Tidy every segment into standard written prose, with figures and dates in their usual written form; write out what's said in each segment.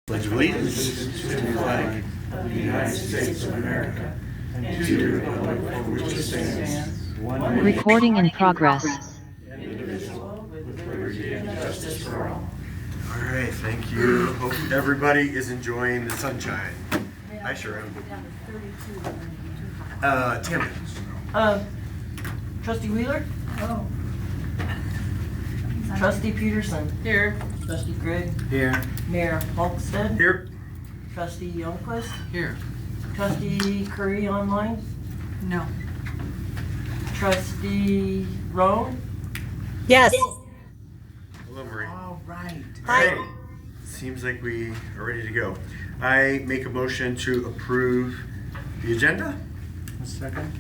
Pledge allegiance to the flag of the United States of America and to the republic for which it stands, one nation, Recording in progress. indivisible, with liberty and justice for all. All right, thank you. Hope everybody is enjoying the sunshine. I sure am. Tammy. Trustee Wheeler? Oh. Trustee Peterson? Here. Trustee Gregg? Here. Mayor Holmstead? Here. Trustee Youngquist? Here. Trustee Curry online? No. Trustee Roan? Yes. Hello, Marie. All right. Hi. Seems like we are ready to go. I make a motion to approve the agenda. A second.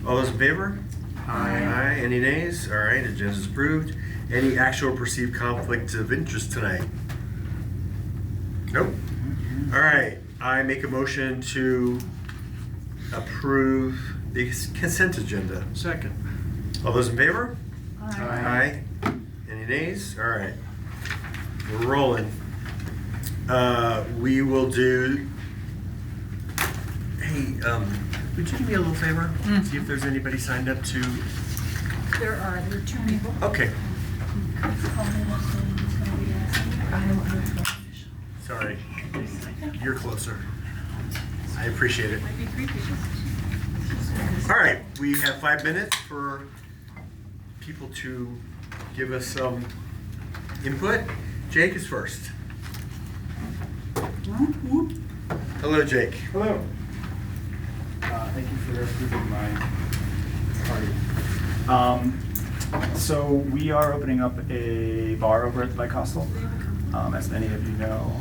All those in favor? Aye. Aye. Any nays? All right, agenda is approved. Any actual perceived conflict of interest tonight? Nope. All right, I make a motion to approve the consent agenda. Second. All those in favor? Aye. Aye. Any nays? All right. We're rolling. We will do, hey, would you do me a little favor? See if there's anybody signed up to, There are two people. okay, sorry. You're closer. I appreciate it. All right, we have 5 minutes for people to give us some input. Jake is first. Hello, Jake. Hello. Thank you for approving my party. So we are opening up a bar over at the Bicostal, as many of you know.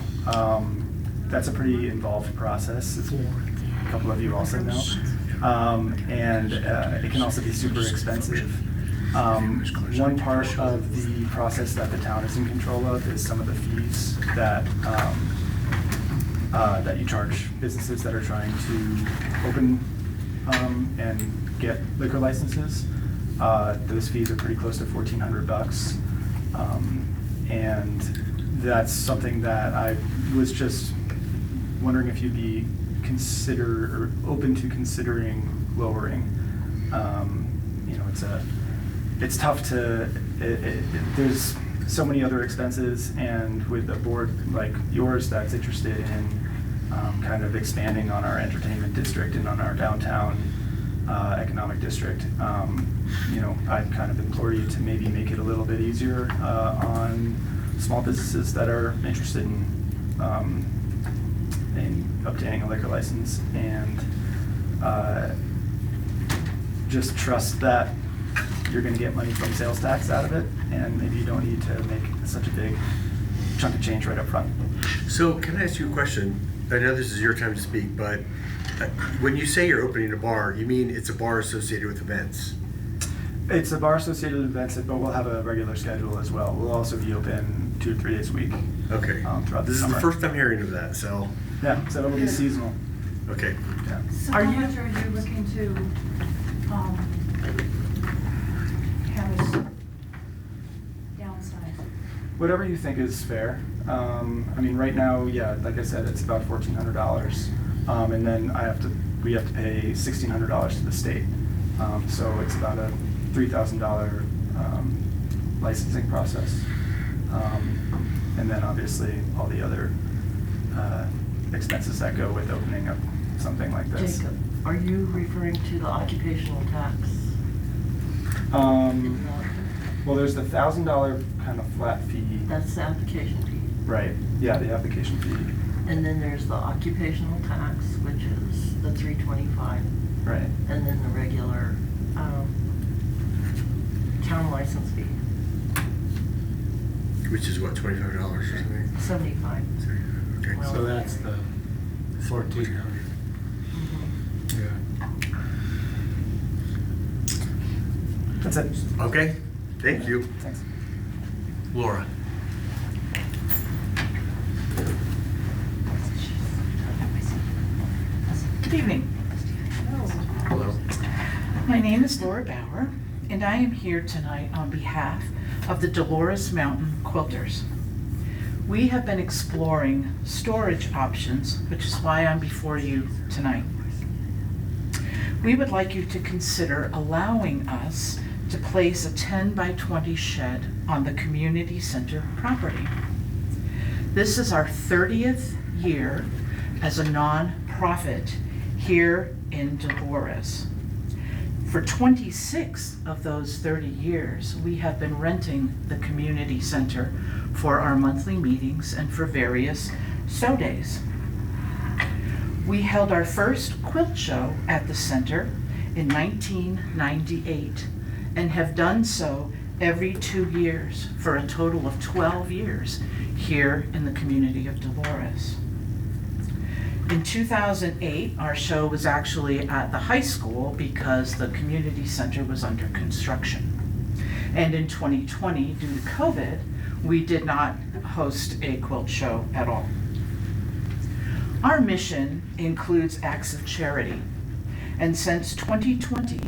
That's a pretty involved process, as a couple of you also know. And it can also be super expensive. One part of the process that the town is in control of is some of the fees that that you charge businesses that are trying to open and get liquor licenses. Those fees are pretty close to $1,400, and that's something that I was just wondering if you'd be open to considering lowering. You know, it's tough to. There's so many other expenses, and with a board like yours that's interested in kind of expanding on our entertainment district and on our downtown economic district, you know, I'd kind of implore you to maybe make it a little bit easier on small businesses that are interested in obtaining a liquor license, and just trust that you're going to get money from sales tax out of it, and maybe you don't need to make such a big chunk of change right up front. So can I ask you a question? I know this is your time to speak, but when you say you're opening a bar, you mean it's a bar associated with events? It's a bar associated with events, but we'll have a regular schedule as well. We'll also be open 2 to 3 days a week. Okay. Throughout the This is summer. the first time hearing of that, so, Yeah, so it'll be seasonal. okay. Yeah. So Are how you- much are you looking to, have us downsize? Whatever you think is fair. I mean, right now, yeah, like I said, it's about $1,400, and then we have to pay $1,600 to the state. So it's about a $3,000 licensing process, and then obviously all the other expenses that go with opening up something like this. Jacob, are you referring to the occupational tax? Well, there's the $1,000 kind of flat fee. That's the application fee. Right, yeah, the application fee, And then there's the occupational tax, which is the $325. right. And then the regular town license fee, Which is what, $25 or something? $75. Okay. Well- So that's the 1,400. Mhm. Yeah. That's it. Okay, thank you. Thanks. Laura. Good evening. Hello. My name is Laura Bauer, and I am here tonight on behalf of the Dolores Mountain Quilters. We have been exploring storage options, which is why I'm before you tonight. We would like you to consider allowing us to place a 10 by 20 shed on the community center property. This is our 30th year as a nonprofit here in Dolores. For 26 of those 30 years, we have been renting the community center for our monthly meetings and for various show days. We held our first quilt show at the center in 1998 and have done so every 2 years for a total of 12 years here in the community of Dolores. In 2008, our show was actually at the high school because the community center was under construction. And in 2020, due to COVID, we did not host a quilt show at all. Our mission includes acts of charity, and since 2020,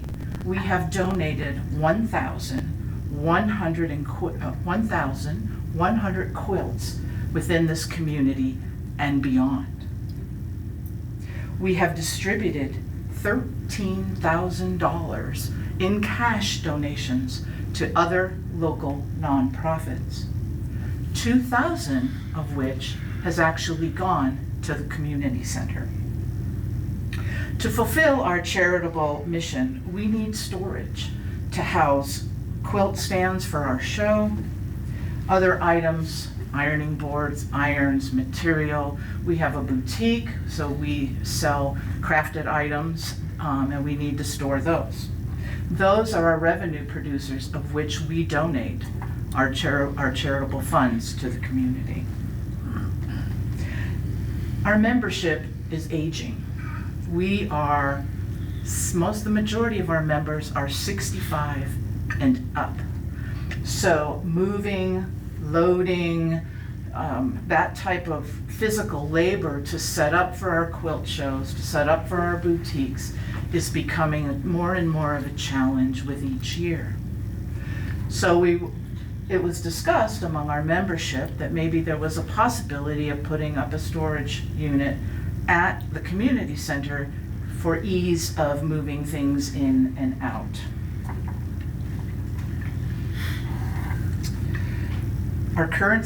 we have donated 1,100 quilts within this community and beyond. We have distributed $13,000 in cash donations to other local nonprofits, 2,000 of which has actually gone to the community center. To fulfill our charitable mission, we need storage to house quilt stands for our show, other items, ironing boards, irons, material. We have a boutique, so we sell crafted items, and we need to store those. Those are our revenue producers, of which we donate our charitable funds to the community. Our membership is aging. The majority of our members are 65 and up. So moving, loading, that type of physical labor to set up for our quilt shows, to set up for our boutiques, is becoming more and more of a challenge with each year. So it was discussed among our membership that maybe there was a possibility of putting up a storage unit at the community center for ease of moving things in and out. Our current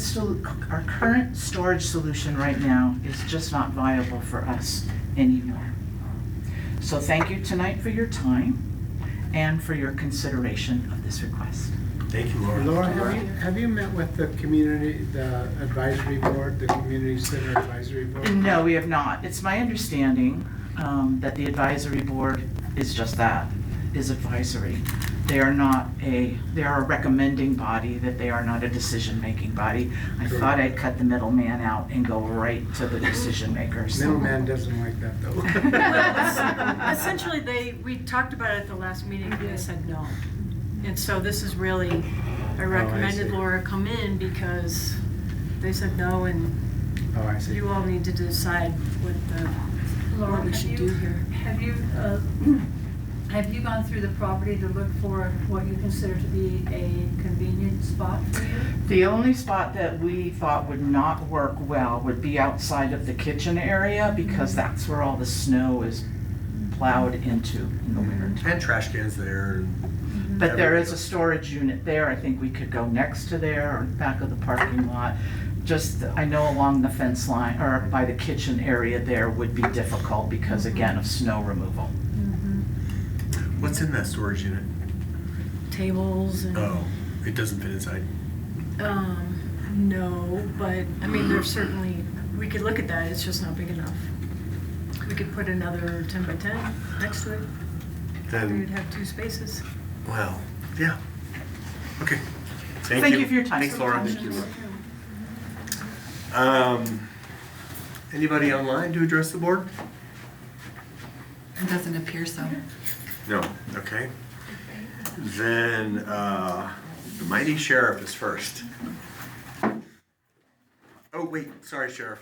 storage solution right now is just not viable for us anymore. So thank you tonight for your time and for your consideration of this request. Thank you, Laura. Laura, have you met with the advisory board, the community center advisory board? No, we have not. It's my understanding that the advisory board is just that, is advisory. They are a recommending body, that they are not a decision-making body. I thought I'd cut the middleman out and go right to the decision makers. Middleman doesn't like that though. Essentially, we talked about it at the last meeting, and they said no. And so this is really, I recommended see. Laura come in because they said no, and Oh, I see. you all need to decide what we should do here. Have you gone through the property to look for what you consider to be a convenient spot for you? The only spot that we thought would not work well would be outside of the kitchen area, because that's where all the snow is plowed into in the winter. And trash cans there. But there is a storage unit there. I think we could go next to there or back of the parking lot. Just, I know along the fence line or by the kitchen area there would be difficult because, again, of snow removal. What's in that storage unit? Tables and. Oh, it doesn't fit inside. No, but I mean, there's certainly, we could look at that, it's just not big enough. We could put another 10 by 10 next to it. Then, We'd have 2 spaces. well, yeah. Okay. Thank you for your time. Thanks, Laura. Thank you, Laura. Anybody online to address the board? It doesn't appear so. No. Okay. Then the mighty sheriff is first. Oh wait, sorry, Sheriff.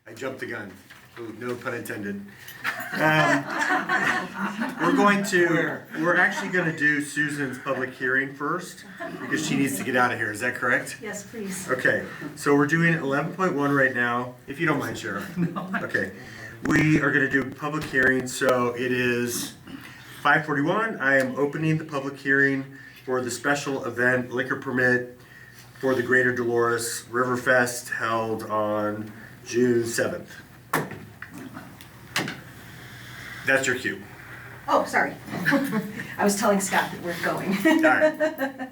I jumped the gun. Ooh, no pun intended. We're actually gonna do Susan's public hearing first, because she needs to get out of here, is that correct? Yes, please. Okay, so we're doing 11.1 right now, if you don't mind, Sheriff. Okay, we are gonna do public hearing, so it is 5:41. I am opening the public hearing for the special event liquor permit for the Greater Dolores Riverfest held on June 7th. That's your cue. Oh, sorry. I was telling Scott that we're going. All right.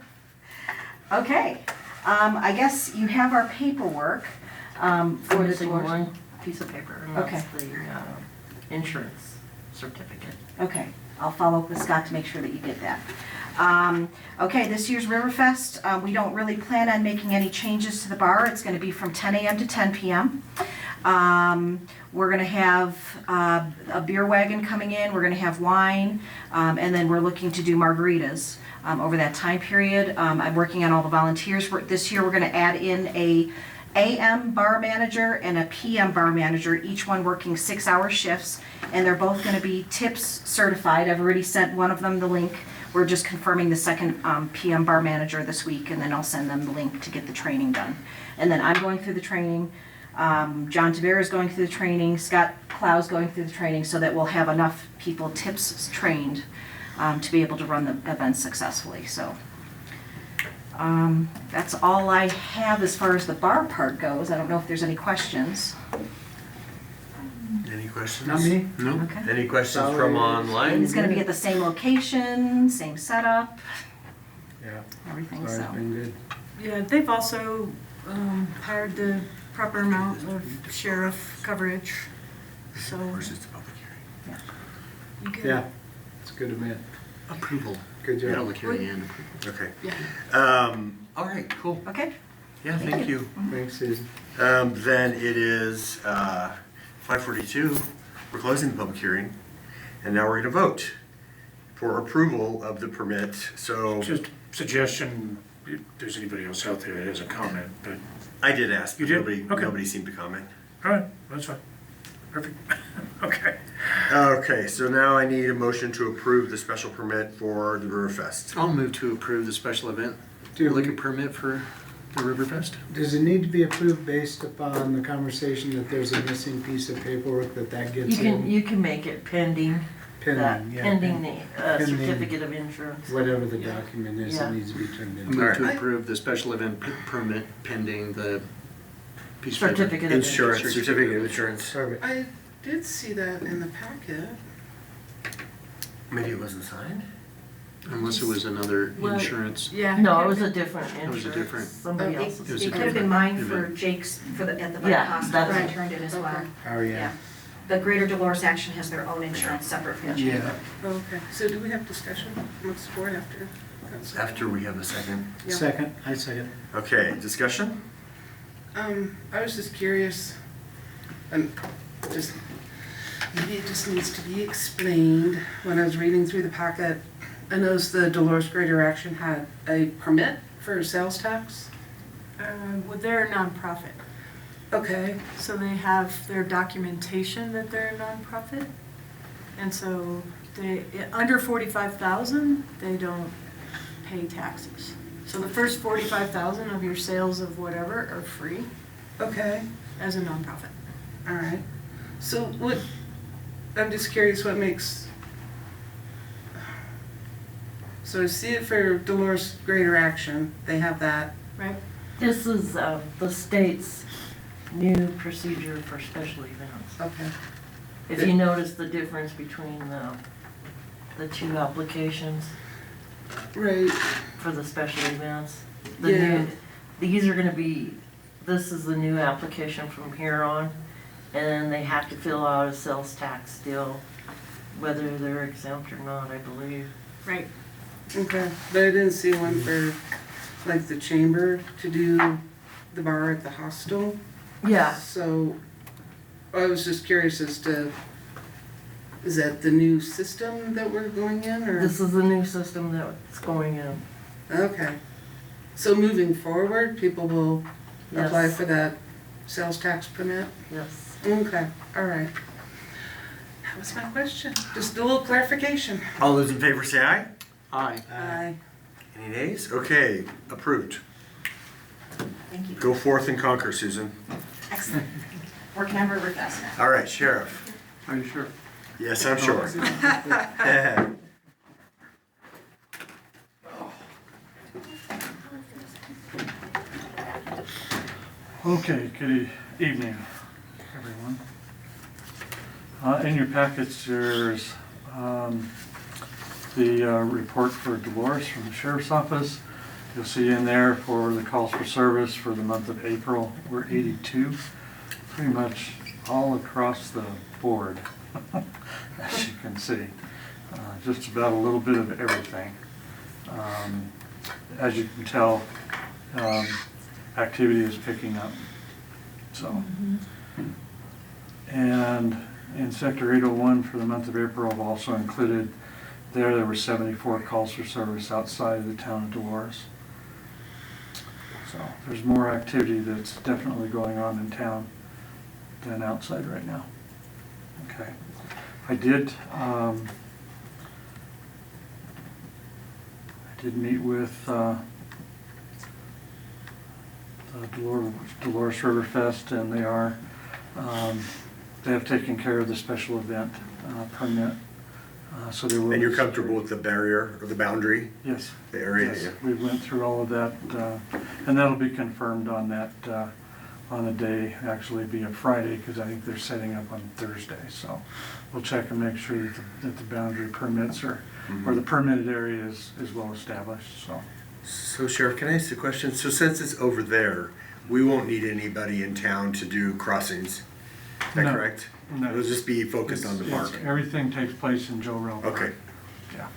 Okay, I guess you have our paperwork for I'm the missing Dolores. one piece of paper, and Okay. that's the insurance certificate. Okay, I'll follow up with Scott to make sure that you get that. Okay, this year's Riverfest, we don't really plan on making any changes to the bar. It's gonna be from 10 a.m. to 10 p.m. We're gonna have a beer wagon coming in, we're gonna have wine, and then we're looking to do margaritas over that time period. I'm working on all the volunteers. This year, we're gonna add in a AM bar manager and a PM bar manager, each one working 6-hour shifts, and they're both gonna be TIPS certified. I've already sent one of them the link. We're just confirming the second PM bar manager this week, and then I'll send them the link to get the training done. And then I'm going through the training, John Tavera is going through the training, Scott Clow's going through the training, so that we'll have enough people TIPS trained to be able to run the event successfully, so. That's all I have as far as the bar part goes. I don't know if there's any questions. Any questions? Not me. No? Okay. Any questions from online? It's gonna be at the same location, same setup, Yeah, everything, so it's so. been good. Yeah, they've also hired the proper amount of sheriff coverage, so. Of course, it's a public hearing. you can- Yeah, it's a good event. Approval. Good job. Public hearing and approval. Okay. All right, cool. Okay, Yeah, thank you. Thanks, Susan. Then it is 5:42. We're closing the public hearing, and now we're gonna vote for approval of the permit. So Just suggestion, if there's anybody else out there that has a comment, but, I did ask, You but did? Okay. nobody seemed to comment. all right, that's fine. Perfect. Okay. Okay, so now I need a motion to approve the special permit for the Riverfest. I'll move to approve the special event Do liquor we- permit for the Riverfest. Does it need to be approved based upon the conversation that there's a missing piece of paperwork that gets in? You can make it pending that, Pending, yeah. pending the Pending. certificate of insurance. Whatever the document is that Yeah. needs to be turned I in. move to Alright. approve the special event permit pending the piece of paper. Certificate of Insurance, insurance. certificate of insurance. Perfect. I did see that in the packet. Maybe it wasn't signed? Unless it was another Well, insurance. Yeah. No, it was a different It was a insurance. different- Somebody Oh, else's. It was a it could have been mine for Jake's, at the Yeah, bike hospital, that's I it. turned it as well. Oh, yeah. The Greater Dolores Action has their own insurance separate from the Yeah. chamber. Okay, so do we have discussion amongst the board after? After we have a second. Yeah. Second, I second. Okay, discussion? I was just curious, and just, maybe it just needs to be explained. When I was reading through the packet, I noticed the Dolores Greater Action had a permit for sales tax. Well, they're a nonprofit, Okay, so they have their documentation that they're a nonprofit. And so under 45,000, they don't pay taxes. So the first 45,000 of your sales of whatever are free okay, as a nonprofit. all right. So what, I'm just curious what makes, so I see it for Dolores Greater Action, they have that. Right? This is the state's new procedure for special events. Okay. If you notice the difference between the two applications Right, for the special events. Yeah. These are gonna be, this is the new application from here on, and then they have to fill out a sales tax deal, whether they're exempt or not, I believe. Right. okay. But I didn't see one for, like, the chamber to do the bar at the hostel. Yeah, So I was just curious as to, is that the new system that we're going in, or? this is the new system that's going in. Okay. So moving forward, people will apply Yes. for that sales tax permit? Yes. Okay, all right. That was my question. Just a little clarification. All those in favor say aye. Aye. Aye. Any nays? Okay, approved. Thank you. Go forth and conquer, Susan. Excellent. Working on Riverfest now. All right, Sheriff. Are you sure? Yes, I'm sure. Okay, good evening, everyone. In your packets, there's the report for Dolores from the Sheriff's Office. You'll see in there for the calls for service for the month of April, we're 82, pretty much all across the board, as you can see. Just about a little bit of everything. As you can tell, activity is picking up, so. And in Sector 801 for the month of April, I've also included there were 74 calls for service outside of the town of Dolores. So there's more activity that's definitely going on in town than outside right now. Okay. I did meet with Dolores Riverfest, and they have taken care of the special event permit. So they will. And you're comfortable with the barrier or the boundary? Yes. The area? Yes. Yeah. We went through all of that, and that'll be confirmed on that, on the day, actually be a Friday, because I think they're setting up on Thursday. So we'll check and make sure that the boundary permits or the permitted area is well established, so. So Sheriff, can I ask a question? So since it's over there, we won't need anybody in town to do crossings, is that No. correct? No. It'll just be focused on the park? Everything takes place in Joe Rell Park. Okay, Yeah.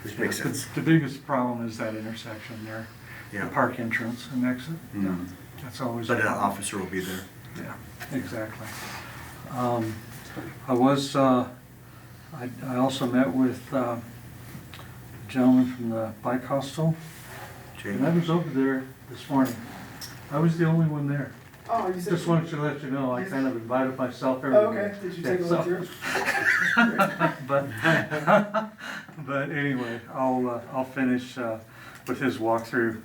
which makes The- sense. The biggest problem is that intersection there, Yeah. the park entrance and exit. Mhm. Yeah, that's always. But a an problem. officer will be there. Yeah, exactly. I was, I also met with a gentleman from the bike hostel, and I was over there this morning. I was the only one there. Oh, you said. Just wanted to let you know, I kind of invited myself Oh, everywhere. okay, did you take a look through? But anyway, I'll finish with his walkthrough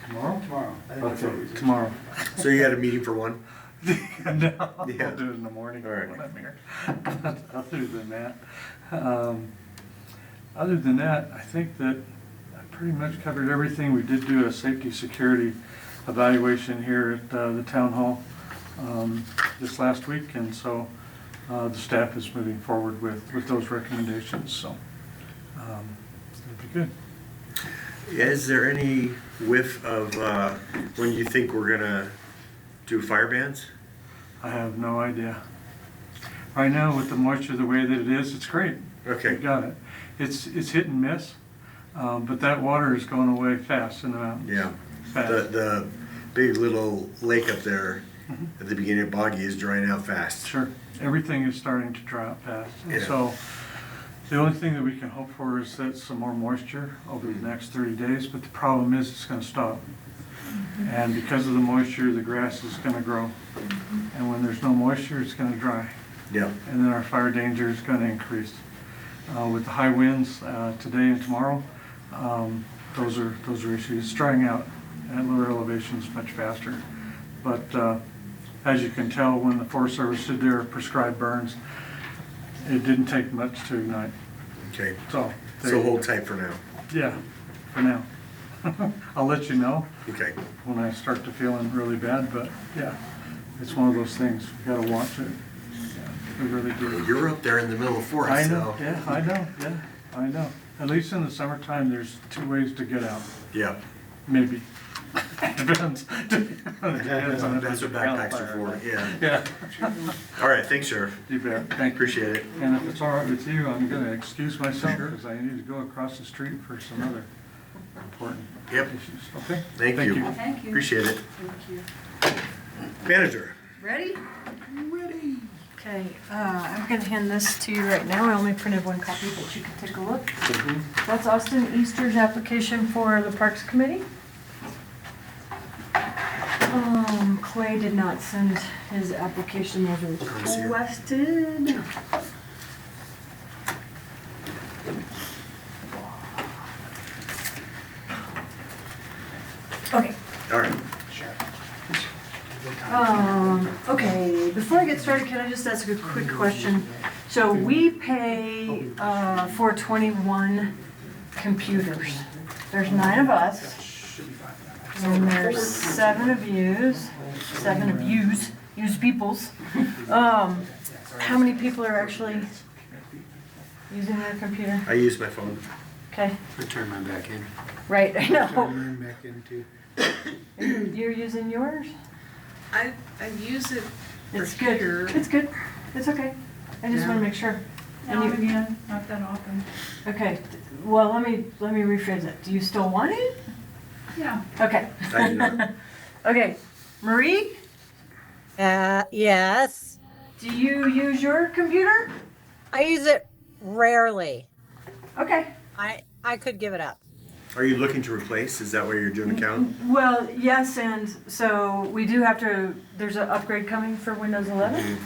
tomorrow? Tomorrow. I think that's what we Okay, did. tomorrow. So you had a meeting for one? No, Yeah. I'll do it in the morning All right. when I'm here. Other than that, I think that I pretty much covered everything. We did do a safety security evaluation here at the town hall this last week, and so the staff is moving forward with those recommendations, so it'll be good. Is there any whiff of when you think we're gonna do fire bans? I have no idea. Right now, with the moisture the way that it is, it's great. Okay. We got it. It's hit and miss, but that water is going away fast in the mountains. Yeah. Fast. The big little lake up there at the beginning of Boggy is drying out fast. Sure. Everything is starting to dry out fast. And Yeah. so the only thing that we can hope for is that some more moisture over the next 30 days, but the problem is it's going to stop. And because of the moisture, the grass is going to grow. And when there's no moisture, it's going to dry. Yeah. And then our fire danger is going to increase. With the high winds today and tomorrow, those are issues. It's drying out at lower elevations much faster. But as you can tell, when the Forest Service did their prescribed burns, it didn't take much to ignite. Okay. So hold tight for now. Yeah, for now. I'll let you know Okay. when I start to feeling really bad, but yeah, it's one of those things. We gotta watch it. Yeah, we really do. You're up there in the middle of forest, I know, so. yeah, I know, yeah, I know. At least in the summertime, there's 2 ways to get out, Yeah. maybe. Depends. Depends on if That's it's a what backpacks are campfire. for, yeah. Yeah. All right, thanks, Sheriff. You bet, thank you. Appreciate it. And if it's all right with you, I'm gonna excuse myself because I need to go across the street for some other important Yep. issues. Okay? Thank you. Thank you. Appreciate it. Thank you. Manager. Ready? Ready. Okay, I'm gonna hand this to you right now. I only printed one copy, but you can take a look. That's Austin Easter's application for the Parks Committee. Clay did not send his application as see it. requested. Okay. All right. Okay, before I get started, can I just ask a quick question? So we pay, for 21 computers. There's 9 of us, and there's 7 of yous, used peoples. How many people are actually using their computer? I use my phone. Okay, I turn mine back in. right, I know. Turn mine back in too. You're using yours? I use it for It's good. here. It's good. It's okay. I just Yeah. want to make sure. Now and again, not that often. Okay. Well, let me rephrase it. Do you still want it? Yeah. Okay. I do not. Okay. Marie, Yes. do you use your computer? I use it rarely. Okay. I could give it up. Are you looking to replace? Is that why you're doing account? Well, yes, and so we do have to. There's an upgrade coming for Windows 11,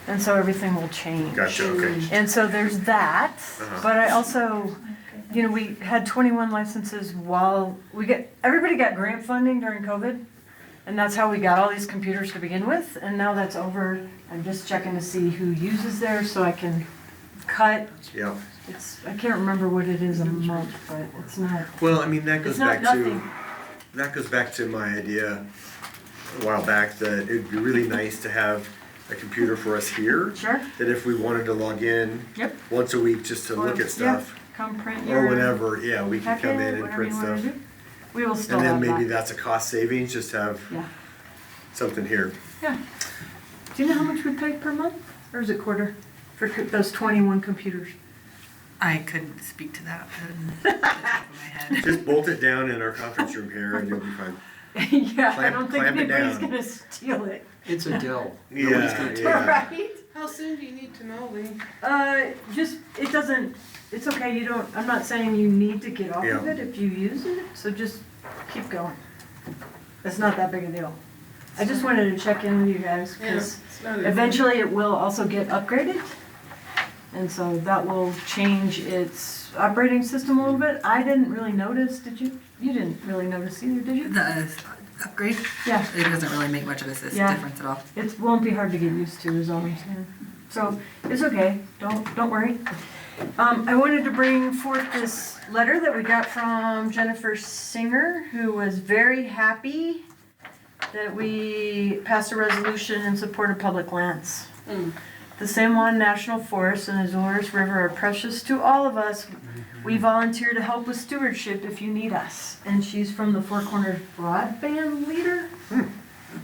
and so everything will change. Gotcha, okay. And so there's that, Uh-huh. but I also, we had 21 licenses while everybody got grant funding during COVID, and that's how we got all these computers to begin with, and now that's over. I'm just checking to see who uses theirs so I can cut. Yeah. I can't remember what it is a month, but it's not. Well, I mean, that goes It's not back nothing. to my idea a while back that it'd be really nice to have a computer for us here. Sure. That if we wanted to log in Yep. once a week just to look at stuff Come print your. or whenever, yeah, we could come in packet, and whatever print you wanna stuff. do. We will still And then have maybe that. that's a cost savings, just have Yeah. something here. Yeah. Do you know how much we pay per month, or is it quarter, for those 21 computers? I couldn't speak to that off the top of my head. Just bolt it down in our conference room here and you'll be fine. Yeah, I Clamp- don't think clamp it anybody's down. gonna steal it. It's a Dell. Yeah, Nobody's gonna take yeah. it. Right? How soon do you need to know, Lee? It doesn't, it's okay, I'm not saying you need to get off of Yeah. it if you use it, so just keep going. It's not that big a deal. I just wanted to check in with you guys, because It's not a- eventually it will also get upgraded. And so that will change its operating system a little bit. I didn't really notice, did you? You didn't really notice either, did you? The upgrade, Yeah, it doesn't really make much of a Yeah. difference at all. it won't be hard to get used to is all I'm saying. So it's okay, don't worry. I wanted to bring forth this letter that we got from Jennifer Singer, who was very happy that we passed a resolution in support of public lands. The San Juan National Forest and the Dolores River are precious to all of us. We volunteer to help with stewardship if you need us. And she's from the Four Corners Broadband Leader.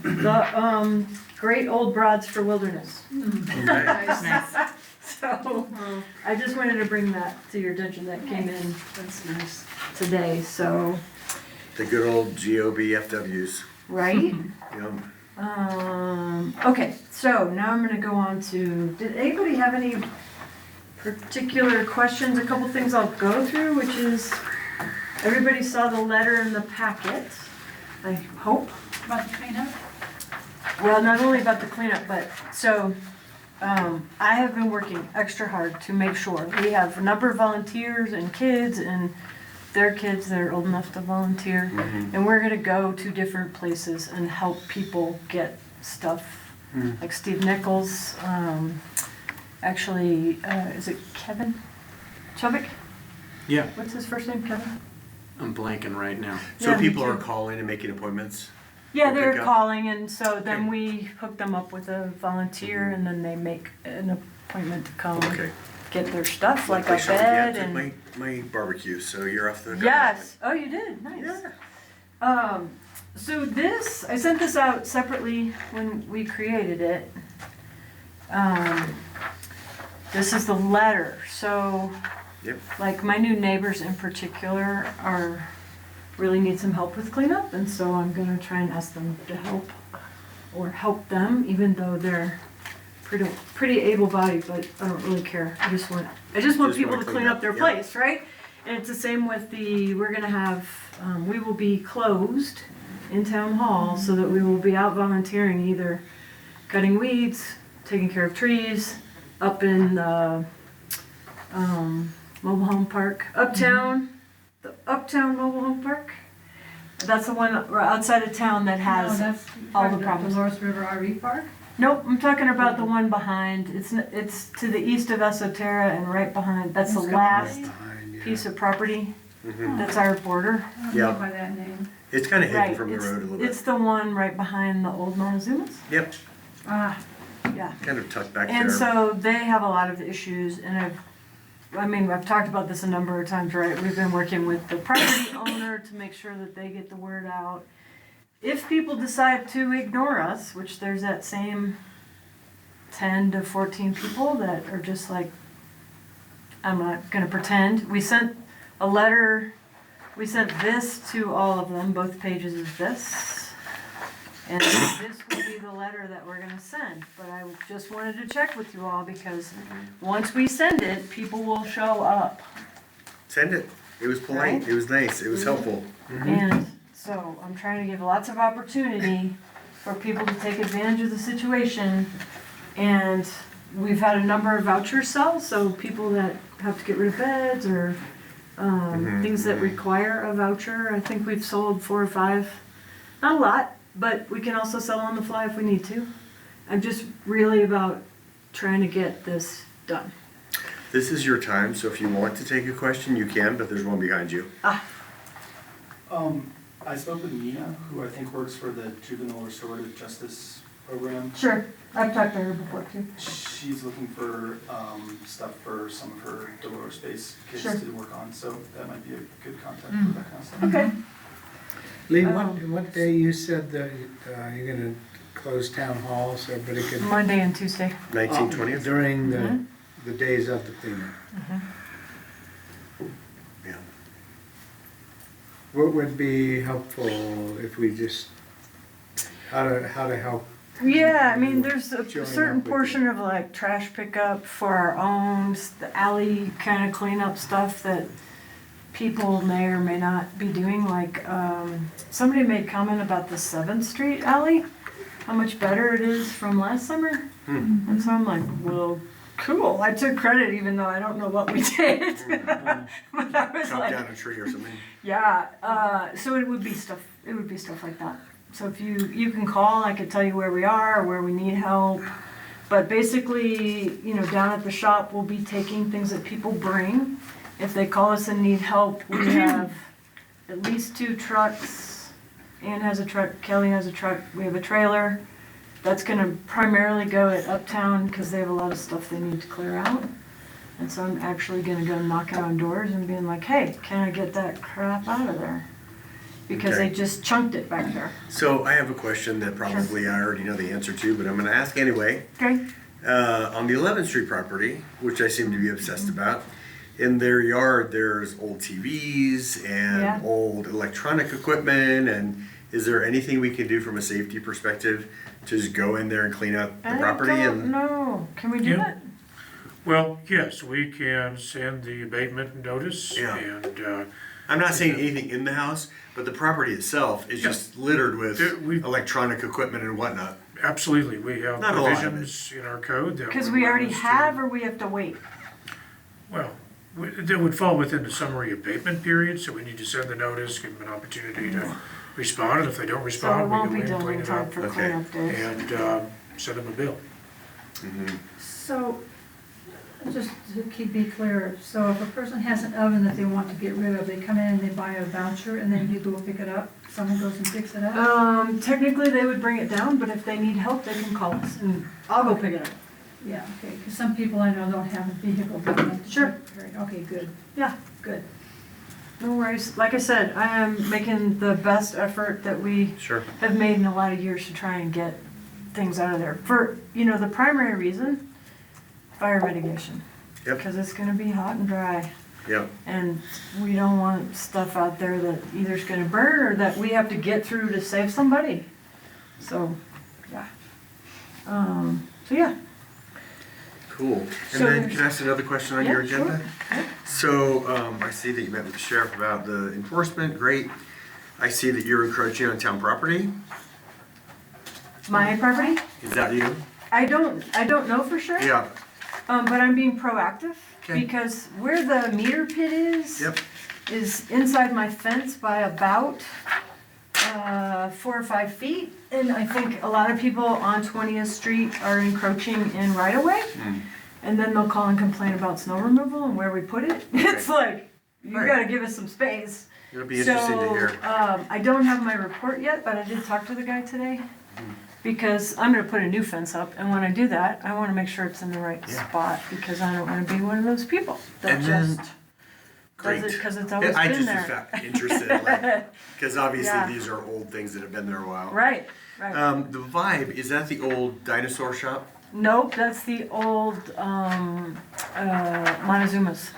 The Great Old Broads for Wilderness. Nice. So I just wanted to bring that to your attention. That came in That's nice. today. So The good old GOBFWs. right. Yum. Okay, so now I'm gonna go on to, did anybody have any particular questions? A couple things I'll go through, which is, everybody saw the letter in the packet, I hope. About the cleanup? Well, not only about the cleanup, but, so, I have been working extra hard to make sure. We have a number of volunteers and kids and their kids that are old enough to volunteer. And we're gonna go to different places and help people get stuff. Like Steve Nichols, actually, is it Kevin Chubbuck? Yeah, What's his first name, Kevin? I'm blanking right now. So Yeah, me people are too. calling and making appointments? Yeah, Or they're pickup? calling, and so then Okay. we hook them up with a volunteer, and then they make an appointment to come Okay. get their stuff, like a Place already bed had and. my barbecue, so you're off the. Yes, oh, you did, nice. Yeah. So this, I sent this out separately when we created it. This is the letter, so. Yep. Like my new neighbors in particular really need some help with cleanup, and so I'm gonna try and ask them to help, or help them, even though they're pretty able-bodied, but I don't really care. I just want Just people wanna to clean up their yeah. place, right? And it's the same with we're gonna have, we will be closed in town hall so that we will be out volunteering, either cutting weeds, taking care of trees, up in the mobile home park, uptown, the uptown mobile home park. That's the one outside of town that No, has that's all the the problems. Dolores River RV Park? Nope, I'm talking about the one behind. It's to the east of Esoterra and right behind. That's the last Behind, yeah. piece of property. Mhm. That's our border. I don't Yeah. know by that name. It's kind of hidden Right. from the It's, road a little it's bit. the one right behind the old Montezumas. Yep, Ah, yeah. kind of tucked back And there. so they have a lot of issues, and I've talked about this a number of times, right? We've been working with the property owner to make sure that they get the word out. If people decide to ignore us, which there's that same 10 to 14 people that are just like, I'm not gonna pretend. We sent a letter, we sent this to all of them, both pages of this. And this will be the letter that we're gonna send, but I just wanted to check with you all because once we send it, people will show up. Send it. It was polite. Right? It was nice. It was helpful. And so I'm trying to give lots of opportunity for people to take advantage of the situation. And we've had a number of voucher sales, so people that have to get rid of beds or things that require a voucher. I think we've sold 4 or 5, not a lot, but we can also sell on the fly if we need to. I'm just really about trying to get this done. This is your time, so if you want to take a question, you can, but there's one behind you. I spoke with Mia, who I think works for the Juvenile Restorative Justice Program. Sure, I've talked to her before too. She's looking for stuff for some of her Dolores-based kids Sure. to work on, so that might be a good contact for that kind of stuff. Okay. Lee, what day you said that you're gonna close town hall so everybody can? Monday and Tuesday. 1920th? During Mhm. the days of the cleanup. Yeah. What would be helpful if we just, how to help? Yeah, I mean, there's a Join certain up with portion of like trash pickup for our own, the alley kind of cleanup stuff that people may or may not be doing. Like, somebody made comment about the 7th Street alley, how much better it is from last summer. And so I'm like, well, cool. I took credit even though I don't know what we did. But I was Chop like, down a tree or something. yeah, so it would be stuff like that. So if you can call, I could tell you where we are, where we need help. But basically, down at the shop, we'll be taking things that people bring. If they call us and need help, we have at least 2 trucks. Ann has a truck, Kelly has a truck, we have a trailer. That's gonna primarily go at Uptown because they have a lot of stuff they need to clear out. And so I'm actually gonna go knocking on doors and being like, hey, can I get that crap out of there? Because Okay. they just chunked it back there. So I have a question that probably I already know the answer to, but I'm gonna ask anyway. Okay. On the 11th Street property, which I seem to be obsessed about, in their yard, there's old TVs and Yeah. old electronic equipment, and is there anything we can do from a safety perspective to just go in there and clean up the property? I don't know. Can we do Yeah. that? Well, yes, we can send the abatement notice Yeah. and, I'm not saying anything in the house, but the property itself is just littered with electronic equipment and whatnot. absolutely, we have Not a lot of provisions in our code that. Because would we allow already us to- have, or we have to wait? Well, that would fall within the summary abatement period, so we need to send the notice, give them an opportunity to respond, and if they don't So it respond, we won't go be in, done clean in it time up, for Okay. cleanup days. and send them a bill. So, just to be clear, so if a person has an oven that they want to get rid of, they come in and they buy a voucher and then you go pick it up? Someone goes and picks it up? Technically, they would bring it down, but if they need help, they can call us and I'll go pick it up. Yeah, okay, because some people I know don't have a vehicle big enough to Sure. carry it. Okay, good. Yeah. Good. No worries. Like I said, I am making the best effort that we Sure. have made in a lot of years to try and get things out of there. For, the primary reason, fire mitigation. Yep. Because it's gonna be hot and dry. Yep. And we don't want stuff out there that either is gonna burn or that we have to get through to save somebody. So, yeah. So yeah. Cool. And So then there's- can I ask another question on Yeah, your agenda? sure. So I see that you met with the sheriff about the enforcement. Great. I see that you're encroaching on town property. My property? Is that you? I don't know for sure. Yeah. But I'm being proactive Okay. because where the meter pit Yep. is inside my fence by about 4 or 5 feet. And I think a lot of people on 20th Street are encroaching in right of way. And then they'll call and complain about snow removal and where we put it. It's like, you Right. gotta give us some space. It'll be interesting to hear. I don't have my report yet, but I did talk to the guy today. Because I'm gonna put a new fence up, and when I do that, I wanna make sure it's in the right Yeah. spot, because I don't wanna be one of those people that And then- just Great. does it because it's always I been just there. was interested, because obviously Yeah. these are old things that have been there a while. Right, right. The Vibe, is that the old dinosaur shop? Nope, that's the old, Montezuma's.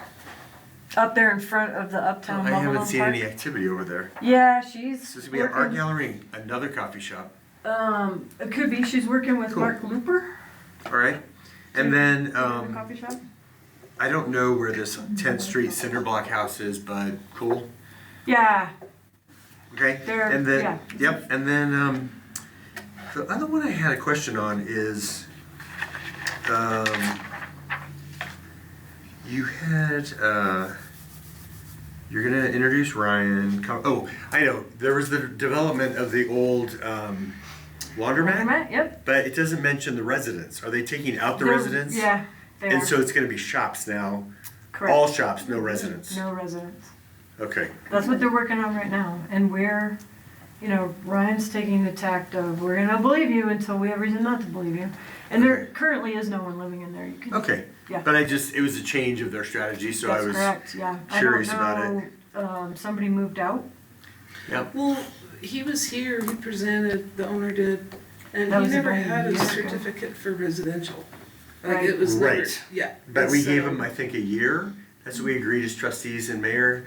Up there in front of the Uptown I Bungalow haven't seen Park. any activity over there. Yeah, she's This is gonna be an art working, gallery, another coffee shop. it could be, she's working with Cool. Mark Looper. All right. And then, the coffee shop. I don't know where this 10th Street cinder block house is, but cool. Yeah, Okay. They're- And then, yeah. yep, and then, the other one I had a question on is, you had, you're gonna introduce Ryan, oh, I know, there was the development of the old, laundromat, Matt, yep. but it doesn't mention the residents. Are they taking out the They're- residents? Yeah, they And are. so it's gonna be shops now, Correct. all shops, no residents. No residents. Okay, That's what they're working on right now, and we're, Ryan's taking the tact of, we're gonna believe you until we have reason not to believe you. And there currently is no one living in there, you can. okay. Yeah. But it was a change of their strategy, so I That's was correct, yeah. curious about I don't know, somebody moved out. Yep. Well, he was here, he presented, the owner did, and That he was never about a had a year ago. certificate for residential. Like, Right. it was never, Right. yeah. But we so- gave him, I think, a year. That's what we agreed as trustees and mayor.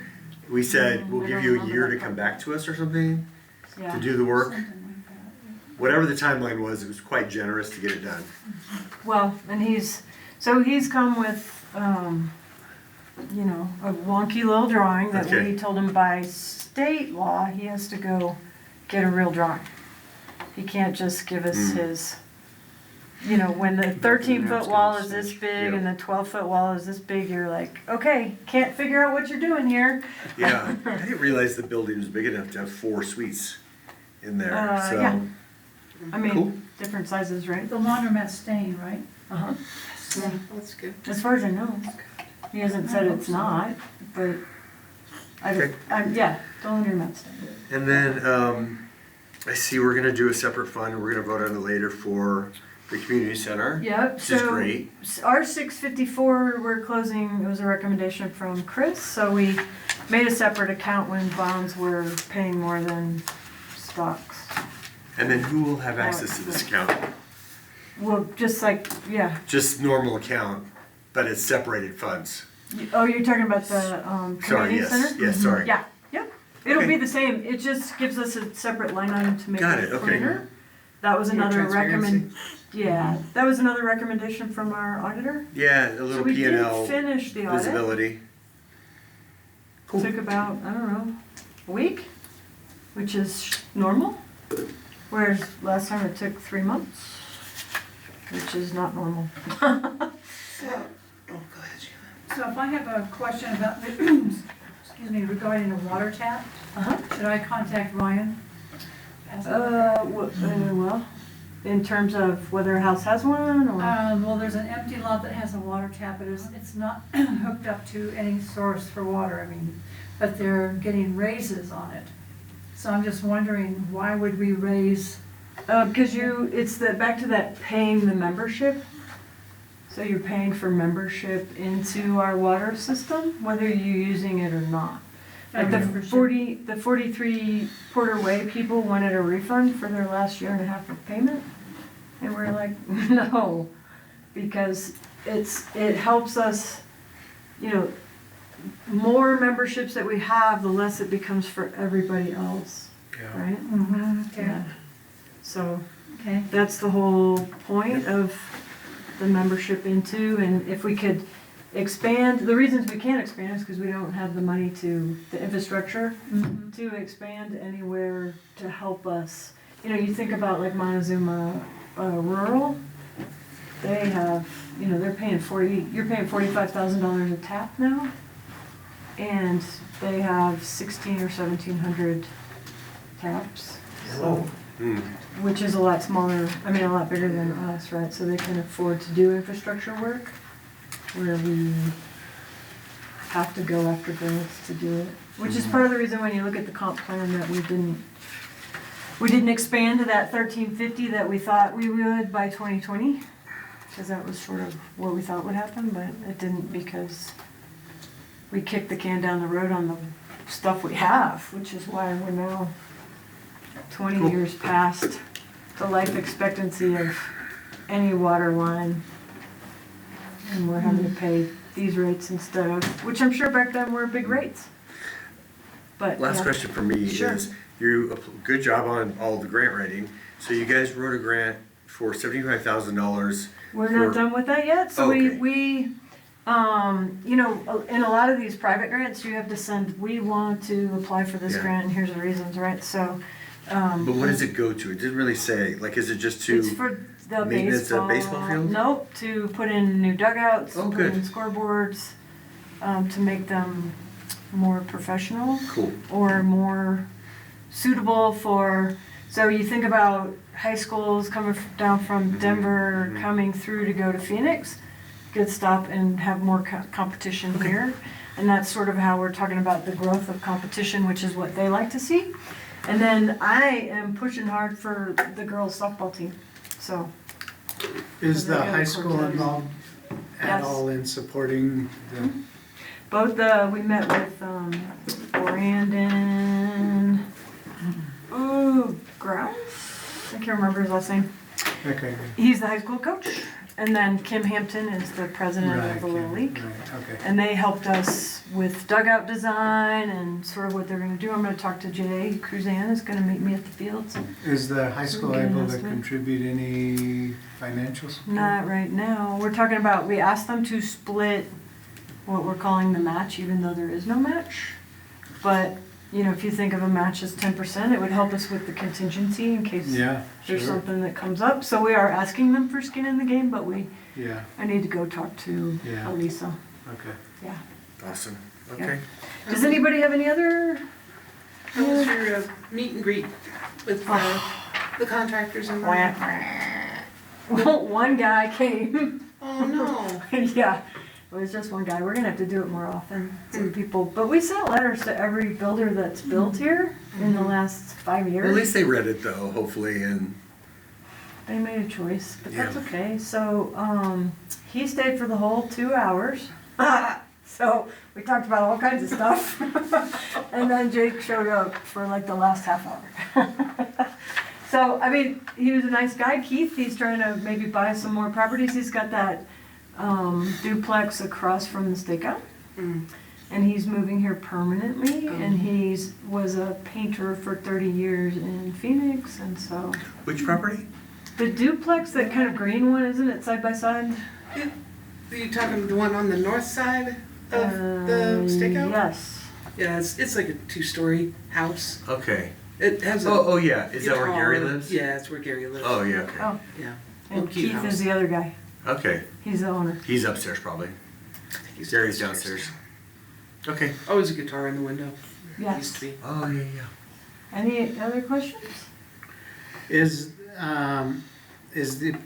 We said, we'll I give don't you a remember year that to come part. back to us or something, Yeah. to do the work. Something like that. Whatever the timeline was, it was quite generous to get it done. Well, and he's come with, a wonky little drawing that Okay. we told him by state law, he has to go get a real drawing. He can't just give us his, when the 13-foot wall is this big and the 12-foot wall is this big, you're like, okay, can't figure out what you're doing here. Yeah, I didn't realize the building was big enough to have 4 suites in there, so. Yeah. I mean, Cool. different sizes, right? The laundromat's staying, right? Uh-huh. Yeah. That's good. As far as I know. He hasn't said it's not, but Okay. yeah, don't let your mouth stay. And then, I see we're gonna do a separate fund, and we're gonna vote on it later for the community center. Yep, Which is so great. our 654, we're closing, it was a recommendation from Chris, so we made a separate account when bonds were paying more than stocks. And then who will have access to this account? Well, just like, yeah. Just normal account, but it's separated funds. Oh, you're talking about the Sorry, community yes, center? yes, sorry. Yeah, yep. It'll Okay. be the same, it just gives us a separate line item to make Got it it, okay. cleaner. That was More another transparency. that was another recommendation from our auditor. Yeah, a So little we P and did L finish the audit. visibility. Cool. Took about, I don't know, a week, which is normal. Whereas last time it took 3 months, which is not normal. Oh, go ahead, Sheila. So if I have a question about, excuse me, regarding the water tap, Uh-huh. should I contact Ryan? Well, in terms of whether a house has one or? Well, there's an empty lot that has a water tap, but it's not hooked up to any source for water, I mean, but they're getting raises on it. So I'm just wondering, why would we raise? Because it's back to that paying the membership. So you're paying for membership into our water system, whether you're using it or not. Like the Membership. 43 Porter Way people wanted a refund for their last year and a half of payment. And we're like, no, because it helps us, more memberships that we have, the less it becomes for everybody else, Yeah. right? Mm-hmm, okay, Yeah. So okay. that's the whole point of the membership into, and if expand, the reasons we can't expand is because we don't have the money to, the infrastructure to expand anywhere to help us. You know, you think about like Montezuma Rural, they have, you know, you're paying $45,000 a tap now, and they have 16 or 1,700 taps. So, which is a lot smaller, I mean, a lot bigger than us, right? So they can afford to do infrastructure work where we have to go after grants to do it. Which is part of the reason when you look at the comp plan that we didn't expand to that 1350 that we thought we would by 2020. Because that was sort of what we thought would happen, but it didn't because we kicked the can down the road on the stuff we have, which is why we're now 20 years past the life expectancy of any water line. And we're having to pay these rates instead of, which I'm sure back then were big rates. But Last yeah. question for me Sure. is, good job on all the grant writing. So you guys wrote a grant for $75,000. We're not done with that yet, so Okay. we, you know, in a lot of these private grants, you have to send, we want to apply for this Yeah. grant, and here's the reasons, right? So, But what does it go to? It didn't really say. Like, is it just it's to for the maintenance of baseball field? Nope, to put in new dugouts, Oh, put in good. scoreboards, to make them more professional. Cool. Or more suitable for, so you think about high schools coming down from Denver, coming through to go to Phoenix, could stop and have more competition here. And that's sort of how we're talking about the growth of competition, which is what they like to see. And then I am pushing hard for the girls softball team, so. Is So they the go high to school quarters. involved at Yes. all in supporting the? Both we met with Brandon, Grouse? I can't remember his last name. Okay, He's the high school coach. And then Kim Hampton is the president of the Little League. right, okay. And they helped us with dugout design and sort of what they're gonna do. I'm gonna talk to Jay Cruzan, is gonna meet me at the fields. Is the high school Get an able to estimate. contribute any financial support? Not right now. We're talking about, we asked them to split what we're calling the match, even though there is no match. But, you know, if you think of a match as 10%, it would help us with the contingency in case Yeah, there's sure, something that comes up. So we are asking them for skin in the game, but yeah, I need to go talk to Yeah. Elisa. okay. Yeah. Awesome. Okay. Does anybody have any other? How was your meet and greet with the contractors and? Well, one guy came. Oh, no. Yeah, it was just one guy. We're gonna have to do it more often. Some people, but we sent letters to every builder that's built here in the last 5 years. At least they read it though, hopefully, and They made a choice, but that's Yeah. okay. So, he stayed for the whole 2 hours. So we talked about all kinds of stuff. And then Jake showed up for like the last half hour. So, I mean, he was a nice guy. Keith, he's trying to maybe buy some more properties. He's got that duplex across from the stakeout. And he's moving here permanently. And he's was a painter for 30 years in Phoenix. And so which property? the duplex, that kind of green one, isn't it, side by side? Are you talking the one on the north side of the stakeout? Yes. Yeah, it's like a 2-story house. Okay. It has a. Oh, yeah. Is that where Gary guitar. lives? Yeah, that's where Gary lives. Oh, yeah. Okay. Oh, Yeah. and Little cute Keith house. is the other guy. Okay. He's the owner. He's upstairs probably. He's Gary's downstairs. Okay. Always a guitar in the window. Yes. Used to be. Oh yeah, yeah. Any other questions? Is the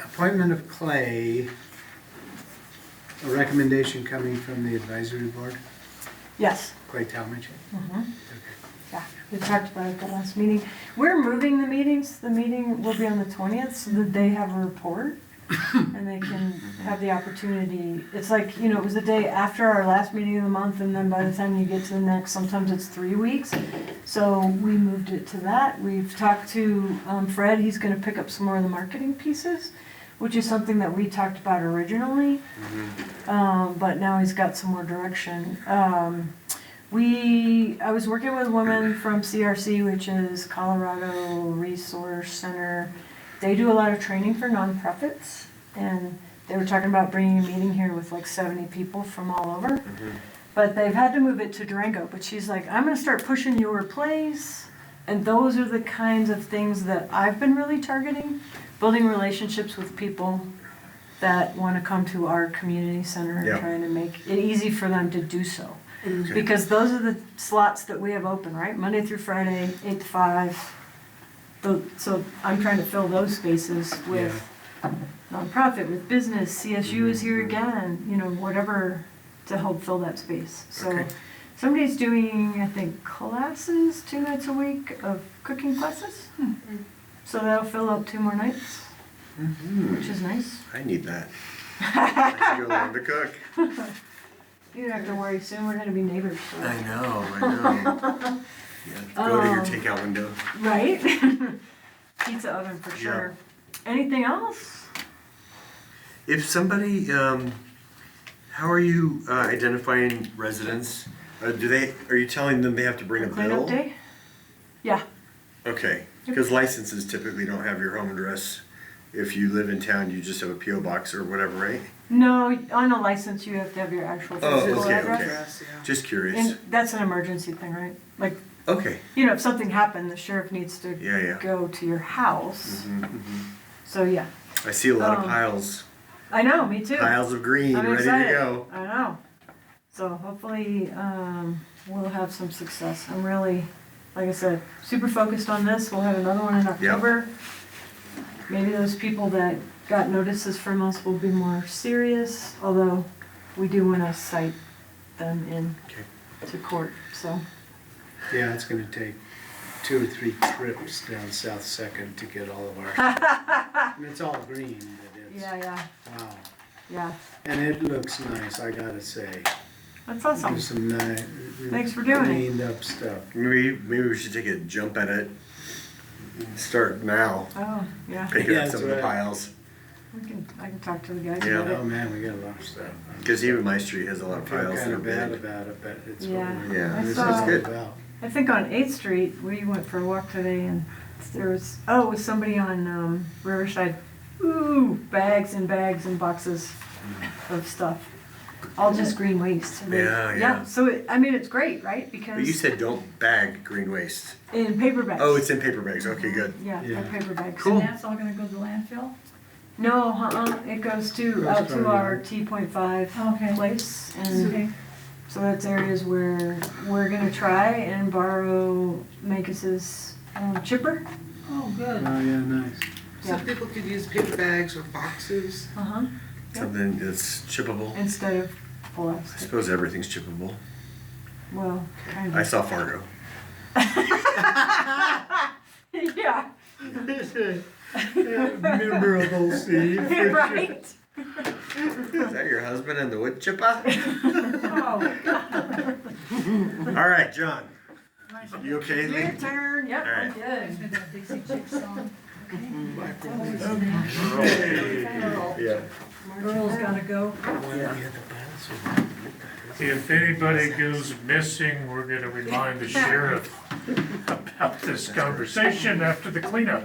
appointment of Clay a recommendation coming from the advisory board? Yes. Clay Talmadge? Yeah, we talked about it at the last meeting. We're moving the meetings. The meeting will be on the 20th so that they have a report and they can have the opportunity. It's like, you know, it was the day after our last meeting of the month, and then by the time you get to the next, sometimes it's 3 weeks. So we moved it to that. We've talked to Fred. He's going to pick up some more of the marketing pieces, which is something that we talked about originally. But now he's got some more direction. I was working with a woman from CRC, which is Colorado Resource Center. They do a lot of training for nonprofits, and they were talking about bringing a meeting here with like 70 people from all over. Mm-hmm. But they've had to move it to Durango, but she's like, I'm gonna start pushing your place. And those are the kinds of things that I've been really targeting, building relationships with people that wanna come to our community center and Yeah. trying to make it easy for them to do so. Okay. Because those are the slots that we have open, right? Monday through Friday, 8 to 5. So I'm trying to fill those spaces with nonprofit, with business, CSU is here again, you know, whatever to help fill that space. So Okay. somebody's doing, I think, classes 2 nights a week of cooking classes. So that'll fill up 2 more nights, which is nice. I need that. I should go learn to cook. You don't have to worry, soon we're gonna be neighbors. So. I know. Yeah, go to your takeout window. Right? Pizza oven for sure. Anything else? If somebody, how are you identifying residents? Are you telling them they have to bring a Cleanup bill? day? Yeah. Okay, because licenses typically don't have your home address. If you live in town, you just have a PO box or whatever, right? No, on a license, you have to have your actual physical okay, address. okay. Just curious. And that's an emergency thing, right? Like, Okay. you know, if something happened, the sheriff needs to Yeah. go to your house. So, yeah. I see a lot of piles. I know, me too. Piles of green, I'm ready excited. to go. I know. So hopefully, we'll have some success. I'm really, like I said, super focused on this. We'll have another one in October. Maybe those people that got notices from us will be more serious, although we do want to cite them in to court, so. Yeah, it's gonna take 2 or 3 trips down South Second to get all of our, and it's all green, but it's, Yeah. wow. Yeah, And it looks nice, I gotta say. that's awesome. There's some nice, Thanks for doing it. cleaned up stuff. Maybe we should take a jump at it. Start now. Oh, yeah. Picking up that's some of the right. piles. I can talk to the guys Yeah. about Oh it. man, we got a lot of stuff. Because even my street has a lot I of feel piles that kinda are bad big. about it, but it's Yeah. what we're, Yeah. I this is saw- all good. about. I think on 8th Street, we went for a walk today and there was, it was somebody on Riverside. Ooh, bags and bags and boxes of stuff. All just green waste. And Yeah. So, it's great, right? But you Because said don't bag green waste. in paper bags. Oh, it's in paper bags. Okay, good. Yeah, Yeah. paper bags. And that's all gonna go to the landfill? No, it goes out to our T.5 Okay. place. And Okay. so that's areas where we're gonna try and borrow Mancus's chipper. Oh, good. Oh, yeah, nice. So people could use paper bags or boxes. Uh-huh. Something that's chippable. Instead of I plastic. suppose everything's chippable. Well, kind I of. saw Fargo. Yeah. Memorable scene. Right? Is that your husband and the wood chipper? Oh, All right, John. You okay, Lee? your turn. Yep, All I'm right. good. With that Dixie Chick song. Yeah. Earl's gotta go. If anybody goes missing, we're gonna remind the sheriff about this conversation after the cleanup.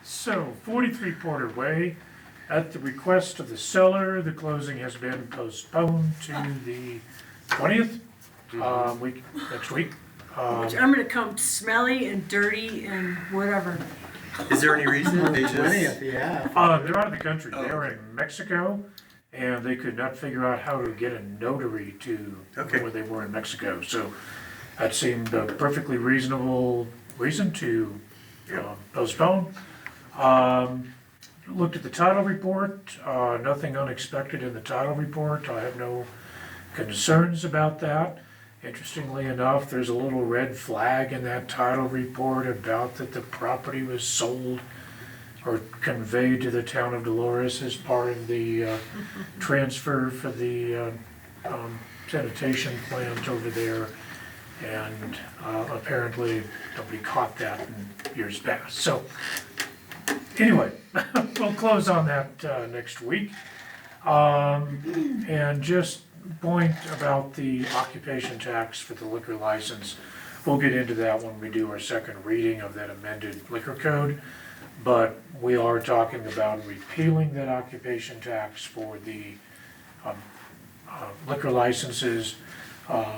So 43 Porter Way, at the request of the seller, the closing has been postponed to the 20th, next week. I'm gonna come smelly and dirty and whatever. Is there any reason they just? 20th, yeah. They're out of the country. Oh, They're okay. in Mexico, and they could not figure out how to get a notary to Okay. where they were in Mexico. So that seemed a perfectly reasonable reason to postpone. Looked at the title report, nothing unexpected in the title report. I have no concerns about that. Interestingly enough, there's a little red flag in that title report about that the property was sold or conveyed to the town of Dolores as part of the transfer for the sanitation plant over there. And apparently nobody caught that in years past. So anyway, we'll close on that next week. And just point about the occupation tax for the liquor license. We'll get into that when we do our second reading of that amended liquor code. but we are talking about repealing that occupation tax for the liquor licenses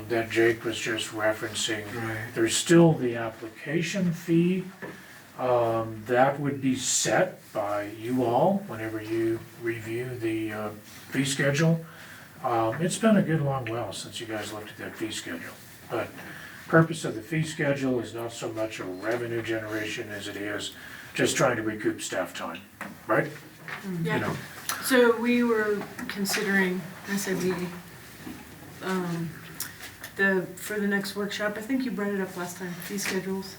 that Jake was just referencing. Right. There's still the application fee. That would be set by you all whenever you review the fee schedule. It's been a good long while since you guys looked at that fee schedule. But purpose of the fee schedule is not so much a revenue generation as it is just trying to recoup staff time, right? Yeah. You know, So we were considering, I say we, for the next workshop, I think you brought it up last time, fee schedules,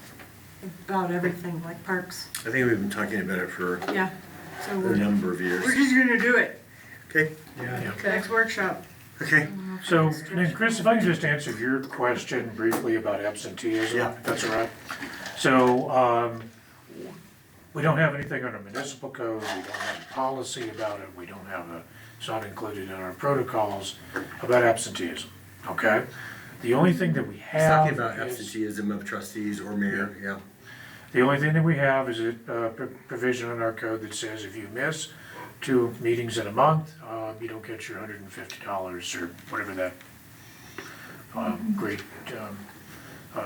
about everything, like parks. I think we've been talking about it for Yeah, so a number of years. we're just gonna do it, Okay, Yeah. next workshop. okay. so, and then Chris, if I can just answer your question briefly about absenteeism, Yeah. if that's all right. So, we don't have anything under municipal code, we don't have a policy about it, we don't have it's not included in our protocols about absenteeism, okay? The only thing that we He's have talking about is, absenteeism of trustees or mayor, yeah. the only thing that we have is a provision in our code that says if you miss 2 meetings in a month, you don't get your $150 or whatever that great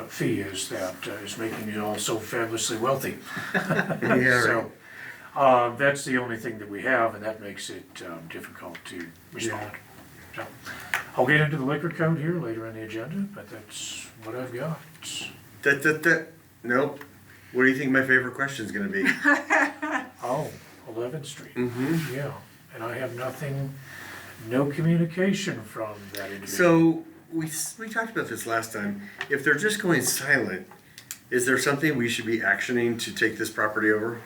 fee is that is making you all so fabulously wealthy. Yeah, So, that's the only thing that we have, and that makes it difficult to respond. So, I'll get into the liquor code here later in the agenda, but that's what I've got. Nope. What do you think my favorite question's gonna be? Oh, 11th Street. Mm-hmm. Yeah, and I have nothing, no communication from that individual. So, we talked about this last time. If they're just going silent, is there something we should be actioning to take this property over?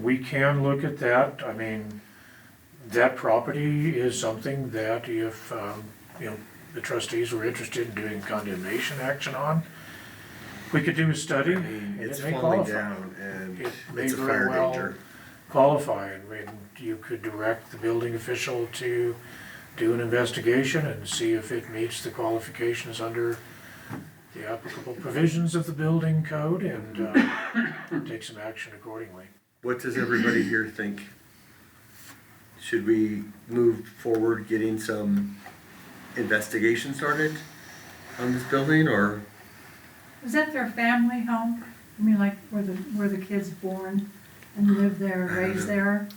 We can look at that. I mean, that property is something that if, you know, the trustees were interested in doing condemnation action on, we could do a study. I mean, and it's it may falling qualify. down and It may it's a very fire well danger. qualify, and you could direct the building official to do an investigation and see if it meets the qualifications under the applicable provisions of the building code and take some action accordingly. What does everybody here think? Should we move forward getting some investigation started on this building, or? Is that their family home? I mean, like where the kid's born and live there, I don't raised know. there?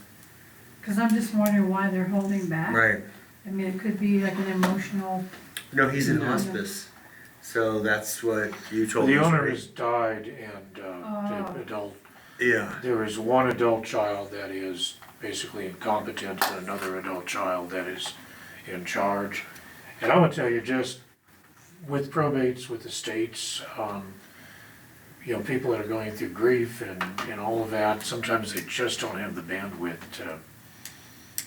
Cause I'm just wondering why they're holding back. Right. I mean, it could be like an emotional, No, he's in Yeah. hospice, so that's what you told me. The owner has died and the adult, Yeah, there is one adult child that is basically incompetent and another adult child that is in charge. And I would tell you, just with probates, with estates, you know, people that are going through grief and all of that, sometimes they just don't have the bandwidth to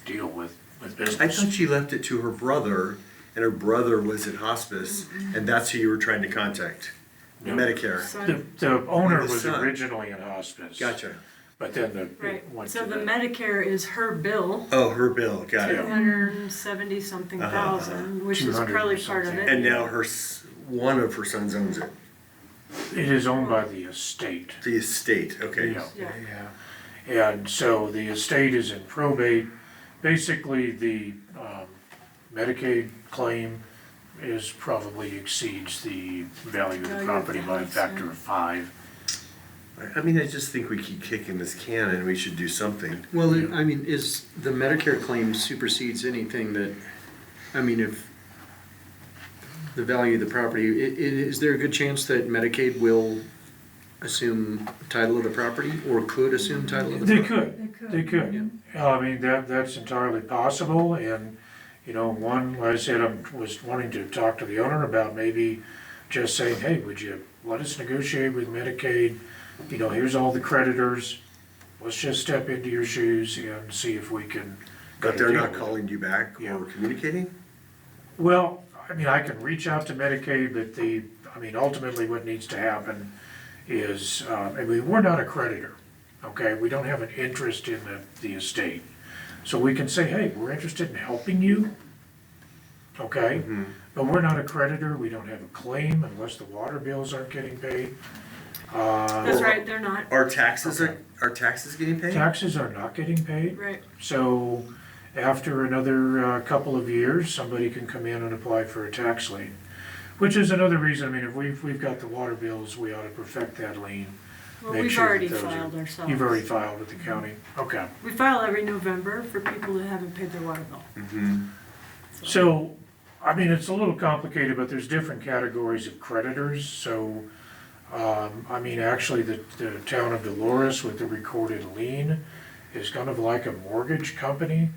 deal with business. I thought she left it to her brother, and her brother was in hospice, and that's who you were trying to contact. No. Medicare. The owner Or the was son. originally in hospice. Gotcha. But then Right, went so to the Medicare is her bill, Oh, her bill, got it. 270 something thousand, which is 200 probably part of something. it. And now one of her sons owns it. It is owned by the estate. The estate, okay. Yeah. Yeah. And so the estate is in probate. Basically, the Medicaid claim is probably exceeds the value of the Value of property the by a house, factor yeah. of 5. I mean, I just think we keep kicking this can and we should do something. Well, I mean, is the Medicare claim supersedes anything that, I mean, if the value of the property, is there a good chance that Medicaid will assume title of the property or could assume title of the They property? could, they could. I mean, that's entirely possible, and, you know, like I said, I was wanting to talk to the owner about maybe just saying, hey, would you let us negotiate with Medicaid? You know, here's all the creditors, let's just step into your shoes and see if we can. But they're not deal with it. calling you back Yeah. or communicating? Well, I mean, I can reach out to Medicaid, but I mean, ultimately what needs to happen is, I mean, we're not a creditor, okay? We don't have an interest in the estate. So we can say, hey, we're interested in helping you, okay? Mm-hmm. But we're not a creditor, we don't have a claim unless the water bills aren't getting paid. That's right, they're not, Our taxes are taxes getting paid? Taxes are not getting paid. right. So after another couple of years, somebody can come in and apply for a tax lien. Which is another reason, I mean, if we've got the water bills, we ought to perfect that lien. Well, Make we've sure that already those are- filed ourselves. You've already filed with the county? Okay. We file every November for people that haven't paid their water bill. Mm-hmm. So, I mean, it's a little complicated, but there's different categories of creditors, so, I mean, actually, the town of Dolores with the recorded lien is kind of like a mortgage company.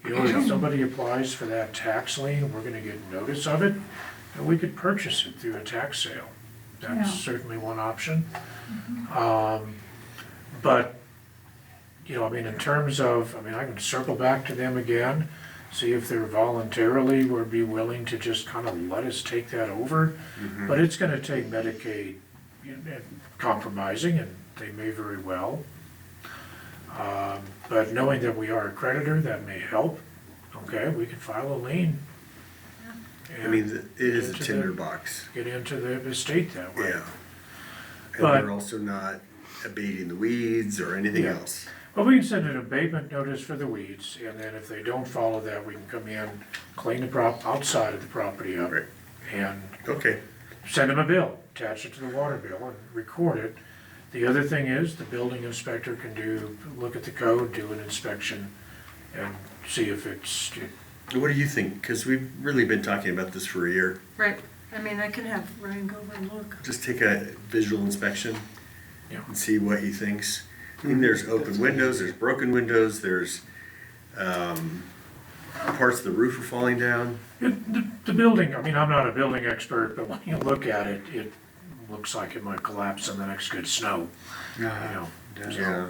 You know, if somebody applies for that tax lien, we're gonna get notice of it, and we could purchase it through a tax sale. Yeah. That's certainly one option. But, you know, I mean, in terms of, I mean, I can circle back to them again, see if they're voluntarily would be willing to just kind of let us take that over. Mm-hmm. But it's gonna take Medicaid compromising, and they may very well. But knowing that we are a creditor, that may help. Okay, we can file a lien. I mean, it is a Into the- tinderbox, Get into the estate that way. yeah. And But- we're also not abating the weeds or anything Yeah. else. Well, we can send an abatement notice for the weeds, and then if they don't follow that, we can come in, clean the outside of the property up, Right. and Okay, send them a bill, attach it to the water bill and record it. The other thing is, the building inspector can look at the code, do an inspection, and see if it's, what do you think? Because we've really been talking about this for a year. Right, I mean, I can have Ryan go over and look. Just take a visual inspection Yeah. and see what he thinks. I mean, there's open windows, there's broken windows, there's parts of the roof are falling down. the building, I mean, I'm not a building expert, but when you look at it, it looks like it might collapse in the next good snow, you know. Yeah,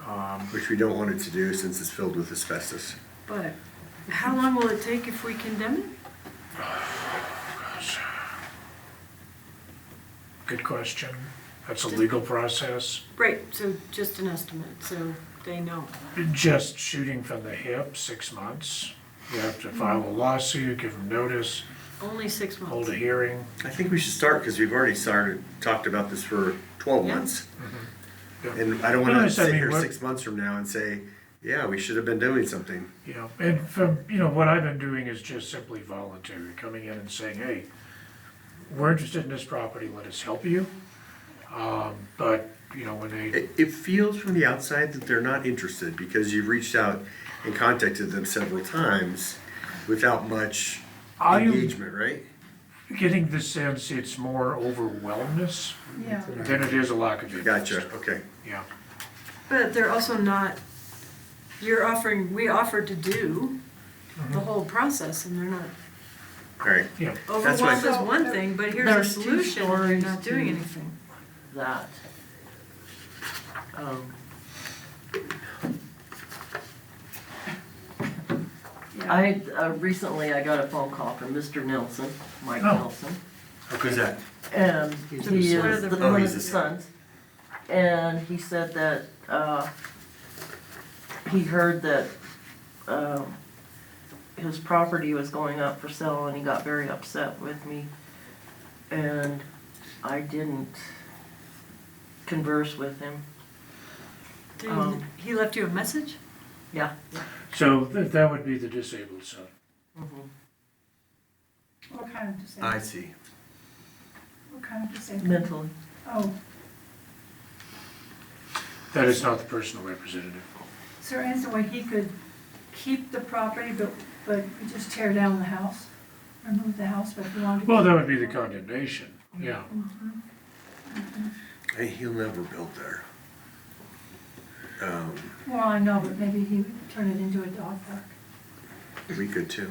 Um, which we don't want it to do since it's filled with asbestos. But how long will it take if we condemn it? gosh. Good question. That's a legal process. Right, so just an estimate, so they know. Just shooting from the hip, 6 months. You have to file a lawsuit, give them notice, Only 6 hold months. a hearing. I think we should start because we've already talked about this for 12 Yeah. months. Yeah. And I don't want No, to I sit mean, here what- 6 months from now and say, yeah, we should have been doing something. You know, and from, you know, what I've been doing is just simply voluntary, coming in and saying, hey, we're interested in this property, let us help you. But, you know, when they, It feels from the outside that they're not interested because you've reached out and contacted them several times without much I'm engagement, right? getting the sense it's more overwhelmness Yeah. than it is a lack of interest. Gotcha, okay. Yeah. But they're also not, we offered to do the whole process and they're not. All right. Yeah. That's why- Overwhelmed is one thing, but here's a There's two solution, and you're stories not doing to- anything. That. Um, I, recently I got a phone call from Mr. Nelson, Mike Oh. Nelson, Who's that? and He's he one is of the- one Oh, of he's the the- sons. And he said that, he heard that, his property was going up for sale and he got very upset with me. And I didn't converse with him. He left you a message? Yeah. So that would be the disabled son. Mhm. What kind of disabled? I see. What kind of disabled? Mentally. Oh, That is not the personal representative. is there any way he could keep the property, but we just tear down the house? Remove the house, but if you wanted to. Well, that would be the condemnation, yeah. Hey, he'll never build there. Well, I know, but maybe he would turn it into a dog park. We could too.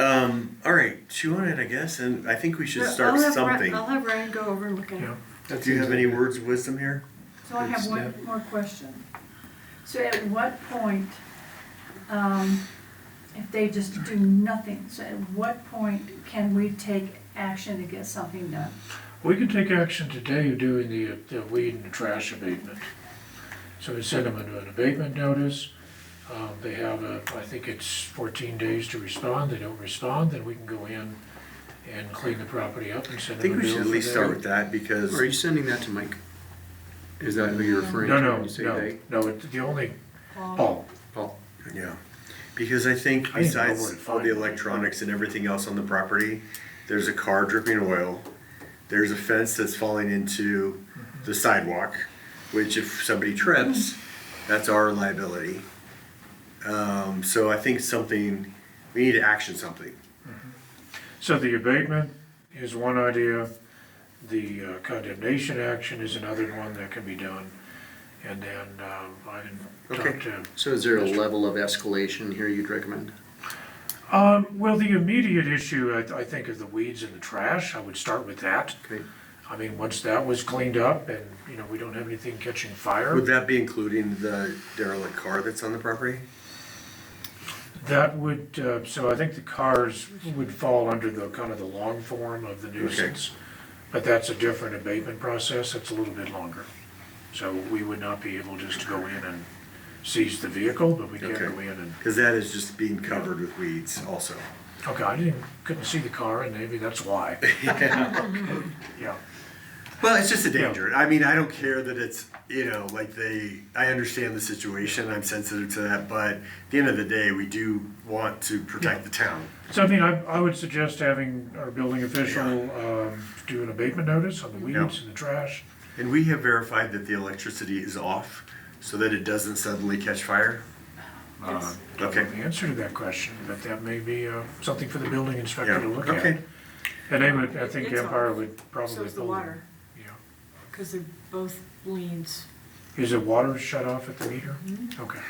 All right, chew on it, I guess, and I think we should start I'll have something. I'll have Ryan go over and look at it. Yeah. Do you have any words of wisdom here? So I have Good one more question. So at what point, if they just do nothing, so at what point can we take action to get something done? We can take action today of doing the weed and trash abatement. So we send them an abatement notice. They have I think it's 14 days to respond. They don't respond, then we can go in and clean the property up and I send them think a we bill should at for least that. start with that because Are you sending that to Mike? Is that who you're referring No, to no, when you say no, they? no, it's the only, Paul. Paul, Yeah, because I think I didn't know where besides to all find the it. electronics and everything else on the property, there's a car dripping oil. There's a fence that's falling into the sidewalk, which if somebody trips, that's our liability. So I think we need to action something. so the abatement is one idea, the condemnation action is another one that can be done. And then, I can talk Okay. to. So is there a level of escalation here you'd recommend? Well, the immediate issue, I think, is the weeds and the trash. I would start with that. Okay. I mean, once that was cleaned up and, you know, we don't have anything catching fire, Would that be including the derelict car that's on the property? that would, so I think the cars would fall under the kind of the long form of the nuisance. But that's a different abatement process. It's a little bit longer. So we would not be able just to go in and seize the vehicle, but we can Okay. go in and, Because that is just being covered with weeds also. okay, couldn't see the car and maybe that's why. Yeah. Well, it's just a danger. I mean, I don't care that it's, I understand the situation, I'm sensitive to that, but at the end of the day, we do want to protect the town. So I mean, I would suggest having our building official do an abatement notice on the weeds and the trash. And we have verified that the electricity is off so that it doesn't suddenly catch fire. Yes. Okay. The answer to that question, but that may be something for the building inspector to look Okay. at. And they would, I think It's Empire off. would probably. So's the pull water, Yeah. because they're both liens. Is the water shut off at the meter? Okay.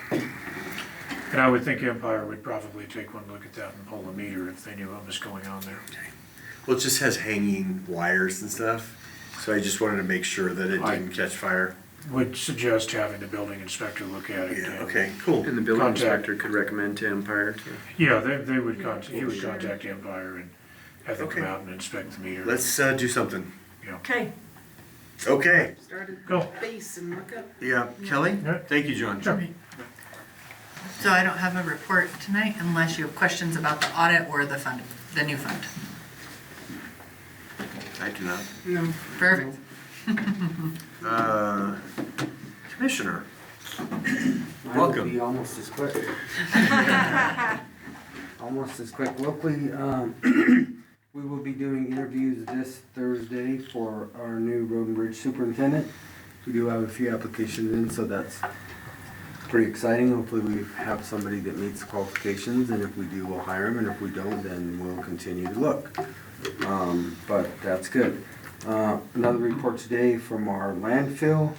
And I would think Empire would probably take one look at that and pull the meter if they knew what was going on there. Well, it just has hanging wires and stuff, so I just wanted to make sure that it didn't catch fire. Would suggest having the building inspector look at it. Yeah, and- okay, cool. And the building Contact. inspector could recommend to Empire to. Yeah, they would he would contact Empire and have them come Okay. out and inspect the meter. Let's do something. Okay, Okay, Started Go. base and look up. yeah, Kelly? Yeah. Thank you, John. Sure. So I don't have a report tonight unless you have questions about the audit or the fund, the new fund. I do not. No. Perfect. Commissioner, Mine will welcome. be almost as quick. Almost as quick. Locally, we will be doing interviews this Thursday for our new road and bridge superintendent. We do have a few applications in, so that's pretty exciting. Hopefully we have somebody that meets the qualifications, and if we do, we'll hire them, and if we don't, then we'll continue to look. But that's good. Another report today from our landfill.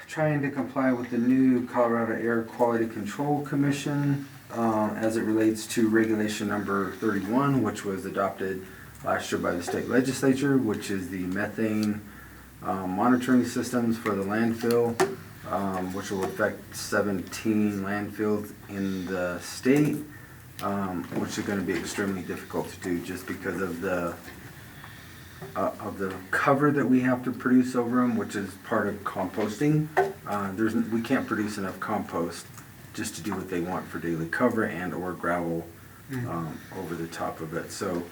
Trying to comply with the new Colorado Air Quality Control Commission as it relates to regulation number 31, which was adopted last year by the state legislature, which is the methane monitoring systems for the landfill, which will affect 17 landfills in the state, which are going to be extremely difficult to do just because of the cover that we have to produce over them, which is part of composting. We can't produce enough compost just to do what they want for daily cover and or gravel over the top of it. So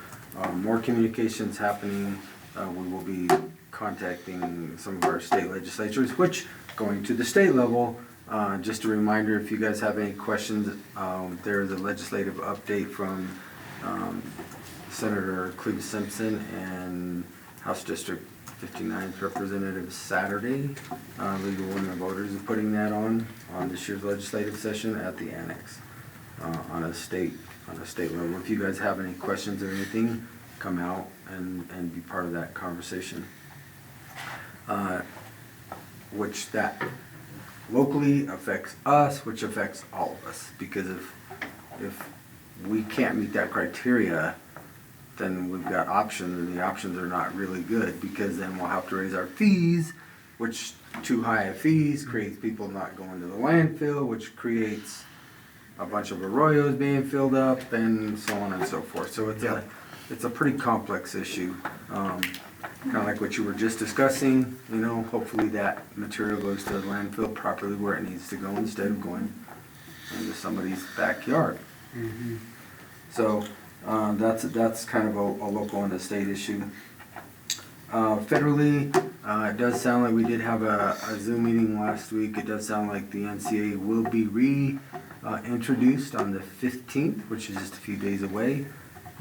more communications happening. We will be contacting some of our state legislatures, which going to the state level, just a reminder, if you guys have any questions, there's a legislative update from Senator Cleve Simpson and House District 59th Representative Saturday. Legal Women Voters are putting that on this year's legislative session at the annex on a state level. If you guys have any questions or anything, come out and be part of that conversation. Which that locally affects us, which affects all of us, because if we can't meet that criteria, then we've got options, and the options are not really good, because then we'll have to raise our fees, which too high of fees creates people not going to the landfill, which creates a bunch of arroyos being filled up, and so on and so forth. So it's a pretty complex issue. Kind of like what you were just discussing, hopefully that material goes to the landfill properly where it needs to go instead of going into somebody's backyard. Mm-hmm. So that's kind of a local and a state issue. Federally, It does sound like we did have a Zoom meeting last week. It does sound like the NCA will be introduced on the 15th, which is just a few days away.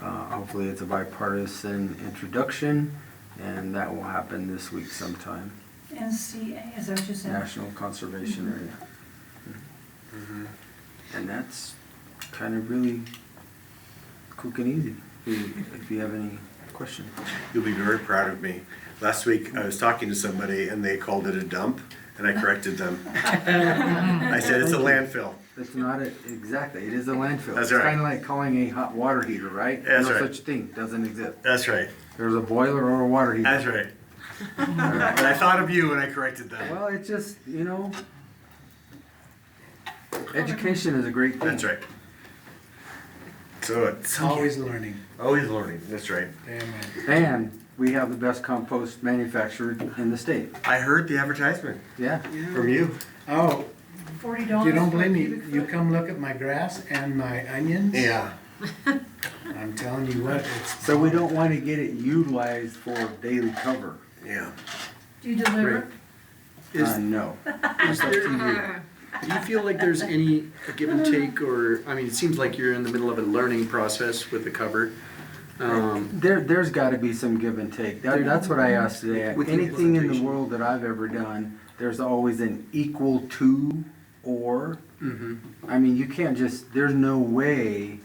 Hopefully it's a bipartisan introduction, and that will happen this week sometime. NCA, is that what you said? National Conservation Area. And that's kind of really quick and easy, if you have any questions. You'll be very proud of me. Last week, I was talking to somebody and they called it a dump, and I corrected them. I said, it's a landfill. It's not exactly, it is a landfill. That's It's right. kind of like calling a hot water heater, right? That's no right. such thing, doesn't exist. That's right. There's a boiler or a water heater. That's right. But I thought of you when I corrected them. Well, it's just, education is a great thing. That's right. So it's Always learning. always learning. That's right. Amen. And we have the best compost manufacturer in the state. I heard the advertisement Yeah. from you. Oh, $40. you don't for a believe me? cubic You foot? come look at my grass and my onions. Yeah. I'm telling you what, it's. So we don't want to get it utilized for daily cover. Yeah. Do you deliver? No. Is there, do you feel like there's any give and take, or, I mean, it seems like you're in the middle of a learning process with the cover. There's got to be some give and take. That's what I asked today. With the Anything in the implementation. world that I've ever done, there's always an equal to or. I mean, you can't just, there's no way,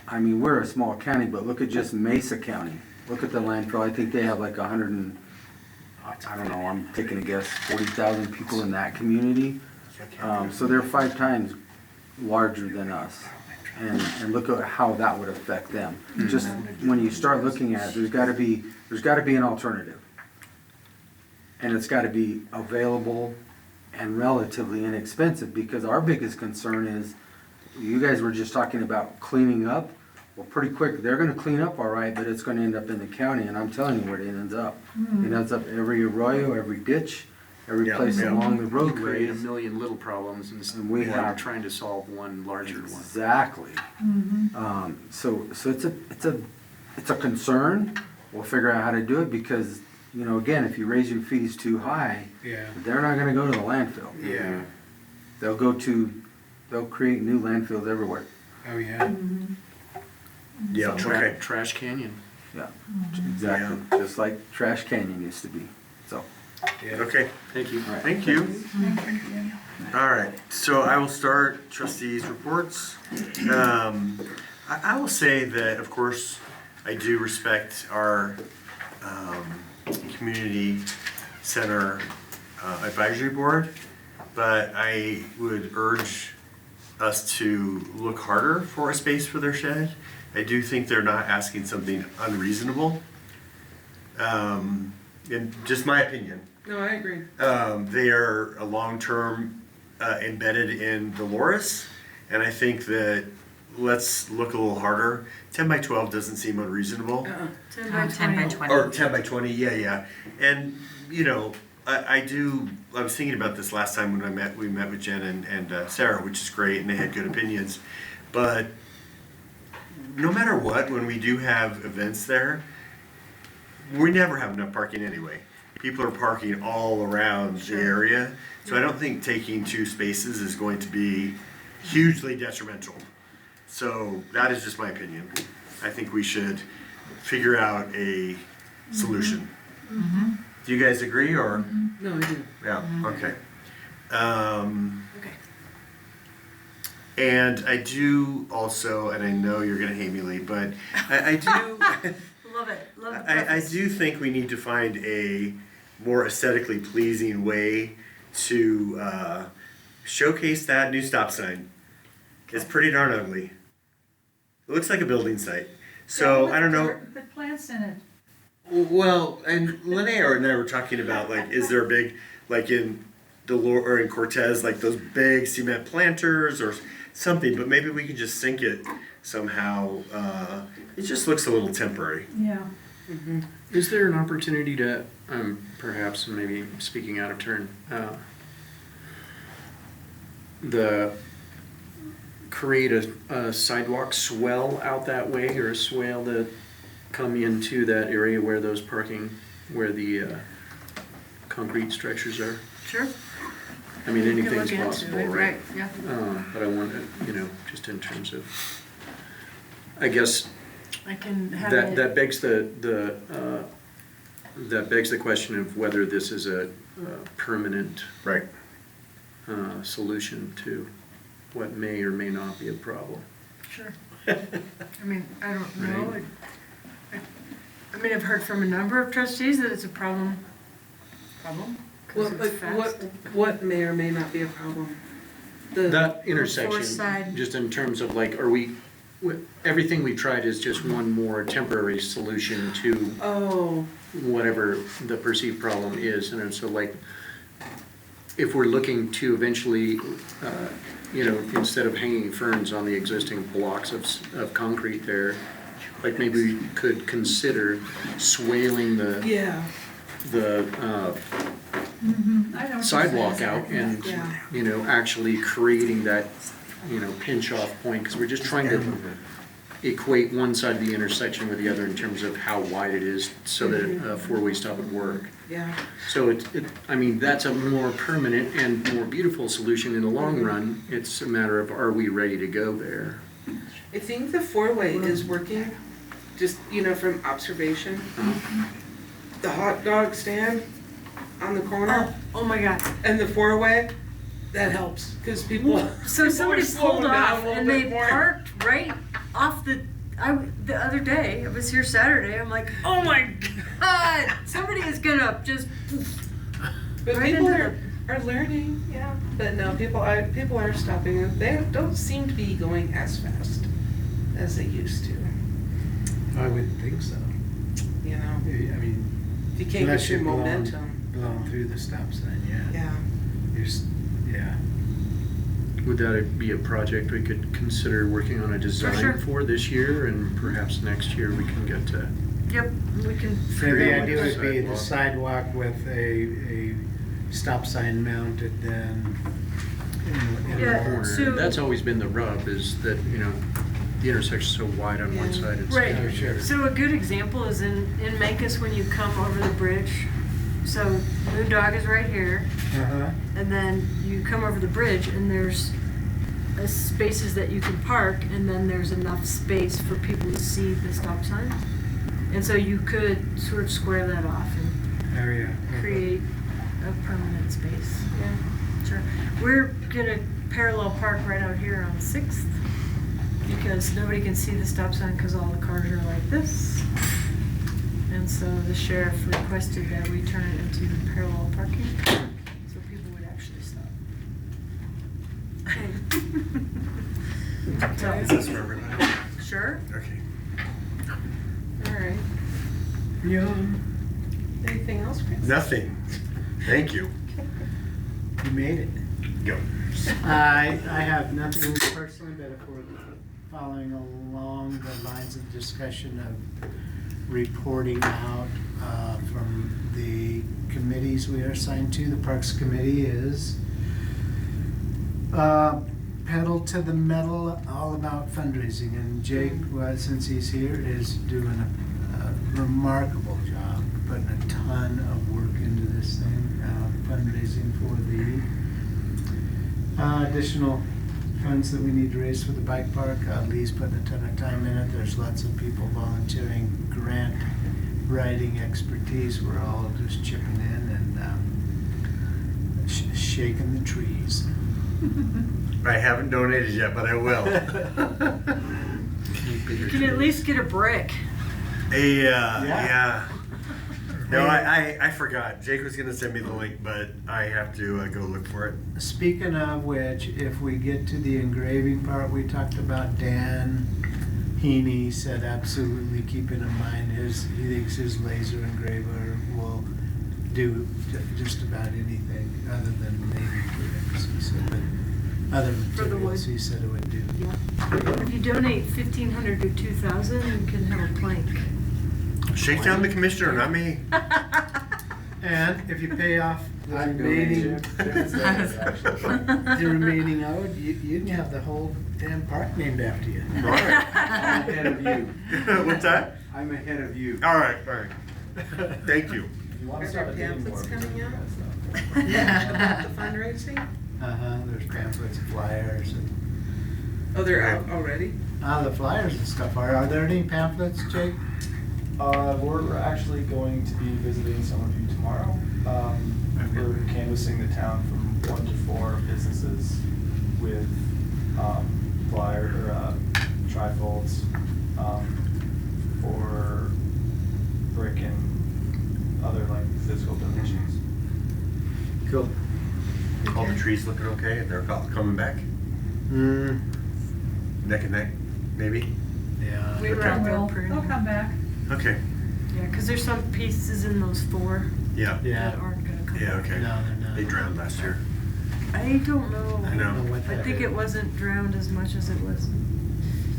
I mean, we're a small county, but look at just Mesa County. Look at the landfill. I think they have like 100 and, I don't know, I'm taking a guess, 40,000 people in that community. So they're 5 times larger than us. And look at how that would affect them. Just when you start looking at it, there's gotta be an alternative. And it's gotta be available and relatively inexpensive, because our biggest concern is, you guys were just talking about cleaning up. Well, pretty quick, they're gonna clean up all right, but it's gonna end up in the county, and I'm telling you where it ends up. It ends up every arroyo, every ditch, every Yeah, place yeah. along the You create a roadways. million little problems And we instead of have- trying to solve one larger one. Exactly. So it's a concern. We'll figure out how to do it, because, again, if you raise your fees too high, Yeah. they're not gonna go to the landfill. Yeah. They'll create new landfills everywhere. Oh, yeah. Yeah. Okay. Trash Canyon. Yeah, exactly. Just like Trash Canyon used to be. So, Okay. Thank you. all right. Thank you. All right, so I will start trustees' reports. I will say that, of course, I do respect our community center advisory board, but I would urge us to look harder for a space for their shed. I do think they're not asking something unreasonable. In just my opinion. No, I agree. They are a long-term embedded in Dolores, and I think that let's look a little harder. 10 by 12 doesn't seem unreasonable. 10 by 10 by 20. 20. Or 10 by 20, yeah. And, I was thinking about this last time when we met with Jen and Sarah, which is great, and they had good opinions. But no matter what, when we do have events there, we never have enough parking anyway. People are parking all around the area, so I don't think taking 2 spaces is going to be hugely detrimental. So that is just my opinion. I think we should figure out a solution. Do you guys agree, or? No, I do. Yeah, okay. Okay. And I do also, and I know you're gonna hate me, Lee, but I do. Love it. Love the I preface. do think we need to find a more aesthetically pleasing way to showcase that new stop sign. It's pretty darn ugly. It looks like a building site. So, I don't know. Put plants in it. Well, and Linnea and I were talking about, like, is there a big, like in Dolores or in Cortez, like those big cement planters or something, but maybe we can just sink it somehow. It just looks a little temporary. Yeah. Is there an opportunity to, perhaps, maybe speaking out of turn, create a sidewalk swell out that way, or a swale that come into that area where those parking, where the concrete structures are? Sure. I mean, We could anything's look into possible, it, right? Yeah. But I want to, just in terms of, I guess I can have that it. begs that begs the question of whether this is a permanent Right. solution to what may or may not be a problem. Sure. I mean, I don't know. Right. I mean, I've heard from a number of trustees that it's a problem. Well, 'Cause like, it's fast. what may or may not be a problem? That forest intersection, side. just in terms of like, everything we tried is just one more temporary solution to Oh, whatever the perceived problem is. And so like, if we're looking to eventually, instead of hanging ferns on the existing blocks of concrete there, like maybe we could consider swaling the yeah. I know what you're sidewalk saying. out and, Yeah. actually creating that, pinch off point, because we're just trying to equate one side of the intersection with the other in terms of how wide it is so that a four-way stop would work. Yeah. So that's a more permanent and more beautiful solution in the long run. It's a matter of, are we ready to go there? I think the four-way is working, just, from observation. The hot dog stand on the corner Oh my God. and the four-way, that helps, because people. So people somebody are slowing pulled down a off little and bit they more. parked right off the other day, I was here Saturday, I'm like, oh my God, somebody is gonna just, But right people into are learning, yeah. But no, people are stopping. They don't seem to be going as fast as they used to. I wouldn't think so. I mean, if you can't unless get your you're momentum. blown through the stop sign, Yeah. yeah. Would that be a project we could consider working on a design for this year, and perhaps next year we can get to? yep, we can So figure the out idea what would be the sidewalk with a stop sign mounted then in the Yeah, corner. so- That's always been the rub, is that, the intersection's so wide on one side. It's Right. Oh, sure. So a good example is in Mancus when you come over the bridge. So Moondog is right here, Uh-huh. and then you come over the bridge and there's spaces that you can park, and then there's enough space for people to see the stop sign. And so you could sort of square that off and Area. create a permanent space. Yeah, sure. We're gonna parallel park right out here on 6th because nobody can see the stop sign because all the cars are like this. And so the sheriff requested that we turn it into parallel parking so people would actually stop. Is this for everybody? Sure. Okay. All right. Yeah. Anything else, Chris? Nothing. Thank you. You made it. Go. I have nothing personally, but if we're following along the lines of discussion of reporting out from the committees we are assigned to, the Parks Committee is pedal to the metal, all about fundraising. And Jake, since he's here, is doing a remarkable job, putting a ton of work into this thing, fundraising for the additional funds that we need to raise for the bike park. Lee's putting a ton of time in it. There's lots of people volunteering grant writing expertise. We're all just chipping in and shaking the trees. I haven't donated yet, but I will. You can at least get a brick. Yeah. No, I forgot. Jake was gonna send me the link, but I have to go look for it. Speaking of which, if we get to the engraving part, we talked about Dan Heaney said absolutely keeping in mind he thinks his laser engraver will do just about anything other than maybe bricks. He said, but other For the materials wood. he said it would do. If you donate 1,500 to 2,000, you can have a plank. Shake down the commissioner, not me. And if you pay off the I'm remaining, donating. the remaining owed, you can have the whole damn park named after you. All right. I'm ahead of you. What's that? I'm ahead of you. All right. Thank you. If you want Are to there start a bidding war pamphlets between coming you out? guys, though. About the fundraising? There's pamphlets, flyers, and, Oh, they're out already? the flyers and stuff. Are there any pamphlets, Jake? We're actually going to be visiting some of you tomorrow. We're canvassing the town from 1 to 4 businesses with flyer or trifolds for brick and other like physical donations. Cool. All the trees looking okay, and they're all coming back? Neck and neck, maybe? Yeah. We Okay. wrapped They'll up pretty. come back. Okay, Yeah, because there's some pieces in those 4 yeah. Yeah. that aren't gonna come. Yeah, back. okay. No, they're not. They drowned last year. I don't know. I know. what I that think is. it wasn't drowned as much as it was.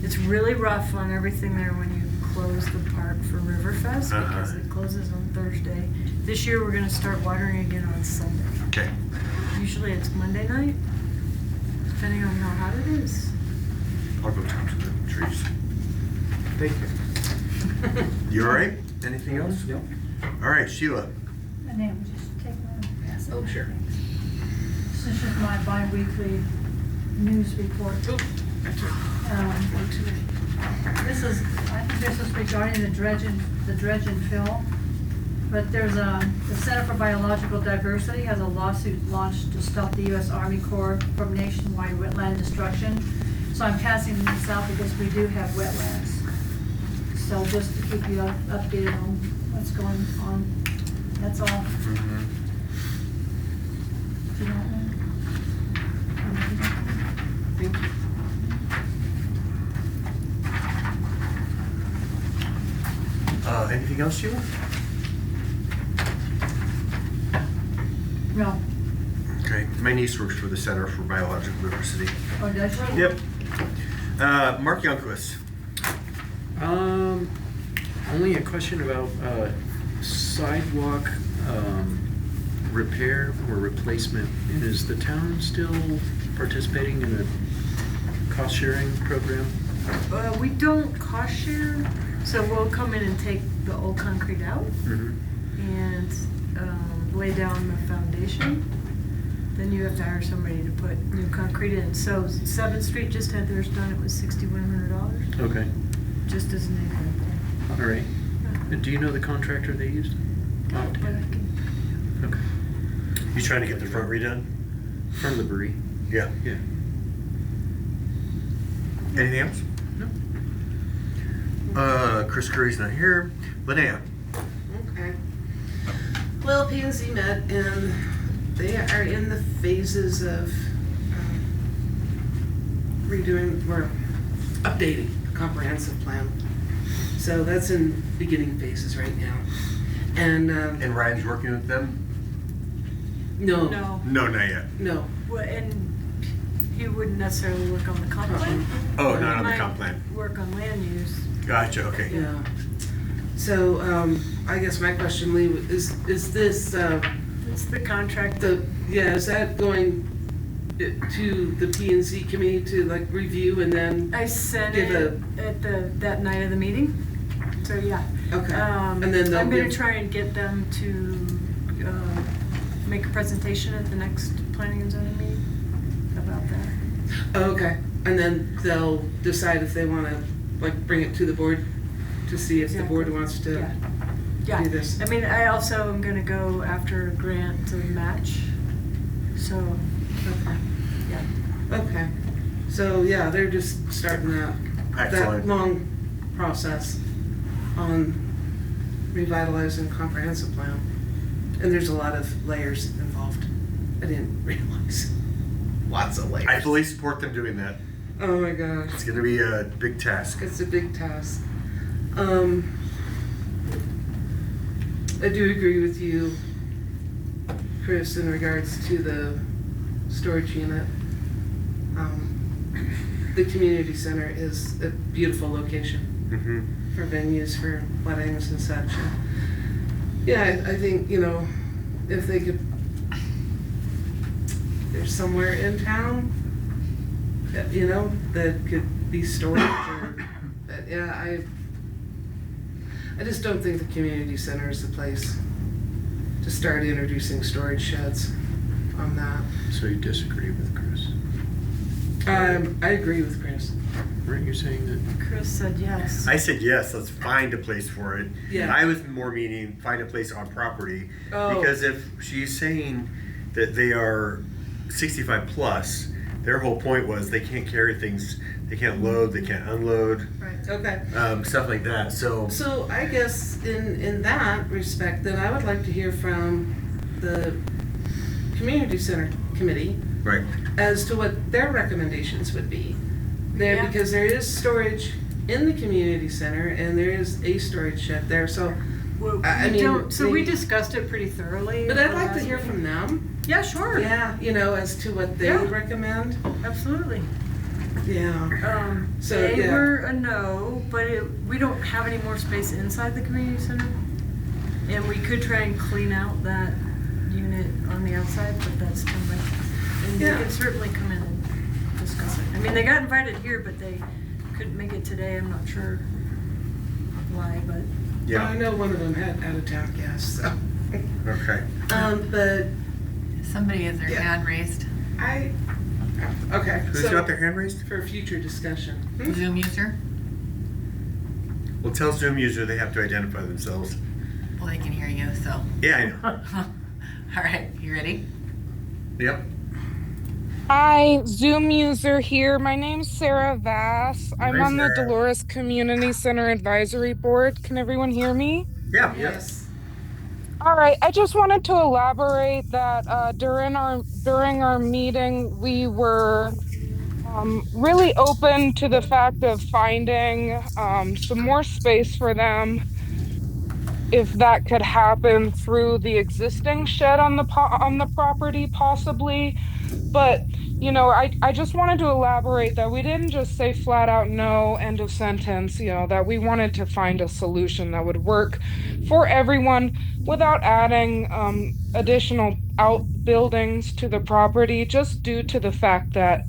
It's really rough on everything there when you close the park for Riverfest because it closes on Thursday. This year we're gonna start watering again on Sunday. Okay. Usually it's Monday night, depending on how hot it is. I'll go talk to the trees. Thank you. You all right? Anything else? Yep. All right, Sheila. And then we'll just take one and pass it. Oh, sure. This is just my bi-weekly news report. One too many. I think this is regarding the dredge and fill. But there's the Center for Biological Diversity has a lawsuit launched to stop the U.S. Army Corps from nationwide wetland destruction. So I'm passing this out because we do have wetlands. So just to keep you updated on what's going on, that's all. Do you want one? Thank you. Anything else, Sheila? No. Okay, my niece works for the Center for Biological Diversity. Oh, does she? Yep. Mark Youngquist. Only a question about sidewalk repair or replacement. And is the town still participating in a cost-sharing program? We don't cost share, so we'll come in and take the old concrete out and lay down the foundation. Then you have to hire somebody to put new concrete in. So 7th Street just had theirs done, it was $6,100, Okay, just as an example. all right. And do you know the contractor they used? No, but I can, Okay. You trying to get the front redone? From the brewery? Yeah. Yeah. Anything else? No. Chris Curry's not here. Linnea. Okay. Well, P&Z met and they are in the phases of redoing or updating the comprehensive plan. So that's in beginning phases right now. And And Ryan's working with them? no, no. No, not yet. no. Well, and he wouldn't necessarily work on the comp plan. Oh, He not on the might comp plan. Work on land use. Gotcha, okay. Yeah. So I guess my question, Lee, is this It's the contract. is that going to the P&Z committee to like review and then? I sent Give it at that night of the meeting, so yeah. Okay. And then they'll I'm gonna give- try and get them to make a presentation at the next planning and zoning meeting about that. Okay, and then they'll decide if they wanna like bring it to the board to see if the board Exactly. wants to Yeah, do this. I mean, I also am gonna go after a grant to match, so, Okay. yeah. Okay, so yeah, they're just starting that Excellent. long process on revitalizing comprehensive plan. And there's a lot of layers involved. I didn't realize. Lots of layers. I fully support them doing that. Oh my gosh. It's gonna be a big task. It's a big task. I do agree with you, Chris, in regards to the storage unit. The community center is a beautiful location for venues, for weddings and such. And yeah, I think, you know, if they could, there's somewhere in town, you know, that could be storage or, but yeah, I just don't think the community center is the place to start introducing storage sheds on that. So you disagree with Chris? I agree with Chris. Weren't you saying that? Chris said yes. I said yes, let's find a place for it. Yeah. I was more meaning find a place on property. Oh. Because if she's saying that they are 65 plus, their whole point was they can't carry things, they can't load, they can't unload, Okay. stuff like that, so. So I guess in that respect, then I would like to hear from the community center committee Right. as to what their recommendations would be there, Yeah. because there is storage in the community center and there is a storage shed there, so. Well, I mean, so we maybe- discussed it pretty thoroughly. But at I'd the like to last hear meeting. from them. Yeah, sure. Yeah, as to what they Yeah. would recommend. Absolutely. Yeah. So, They yeah. were a no, but we don't have any more space inside the community center. And we could try and clean out that unit on the outside, but that's done by, and Yeah. they can certainly come in and discuss it. I mean, they got invited here, but they couldn't make it today. I'm not sure why, but. Well, I know one of them had out of town guests, so. Okay. But Somebody has their Yeah. hand raised. okay. Who's so got their hand raised? for future discussion. Zoom user? Well, tell Zoom user they have to identify themselves. Well, they can hear you, so. Yeah, I know. All right, you ready? Yep. Hi, Zoom user here. My name's Sarah Vass. I'm Hi, on the Sarah. Dolores Community Center Advisory Board. Can everyone hear me? Yeah. Yes. All right, I just wanted to elaborate that during our meeting, we were really open to the fact of finding some more space for them, if that could happen through the existing shed on the property, possibly. But I just wanted to elaborate that we didn't just say flat out no, end of sentence, that we wanted to find a solution that would work for everyone without adding additional outbuildings to the property, just due to the fact that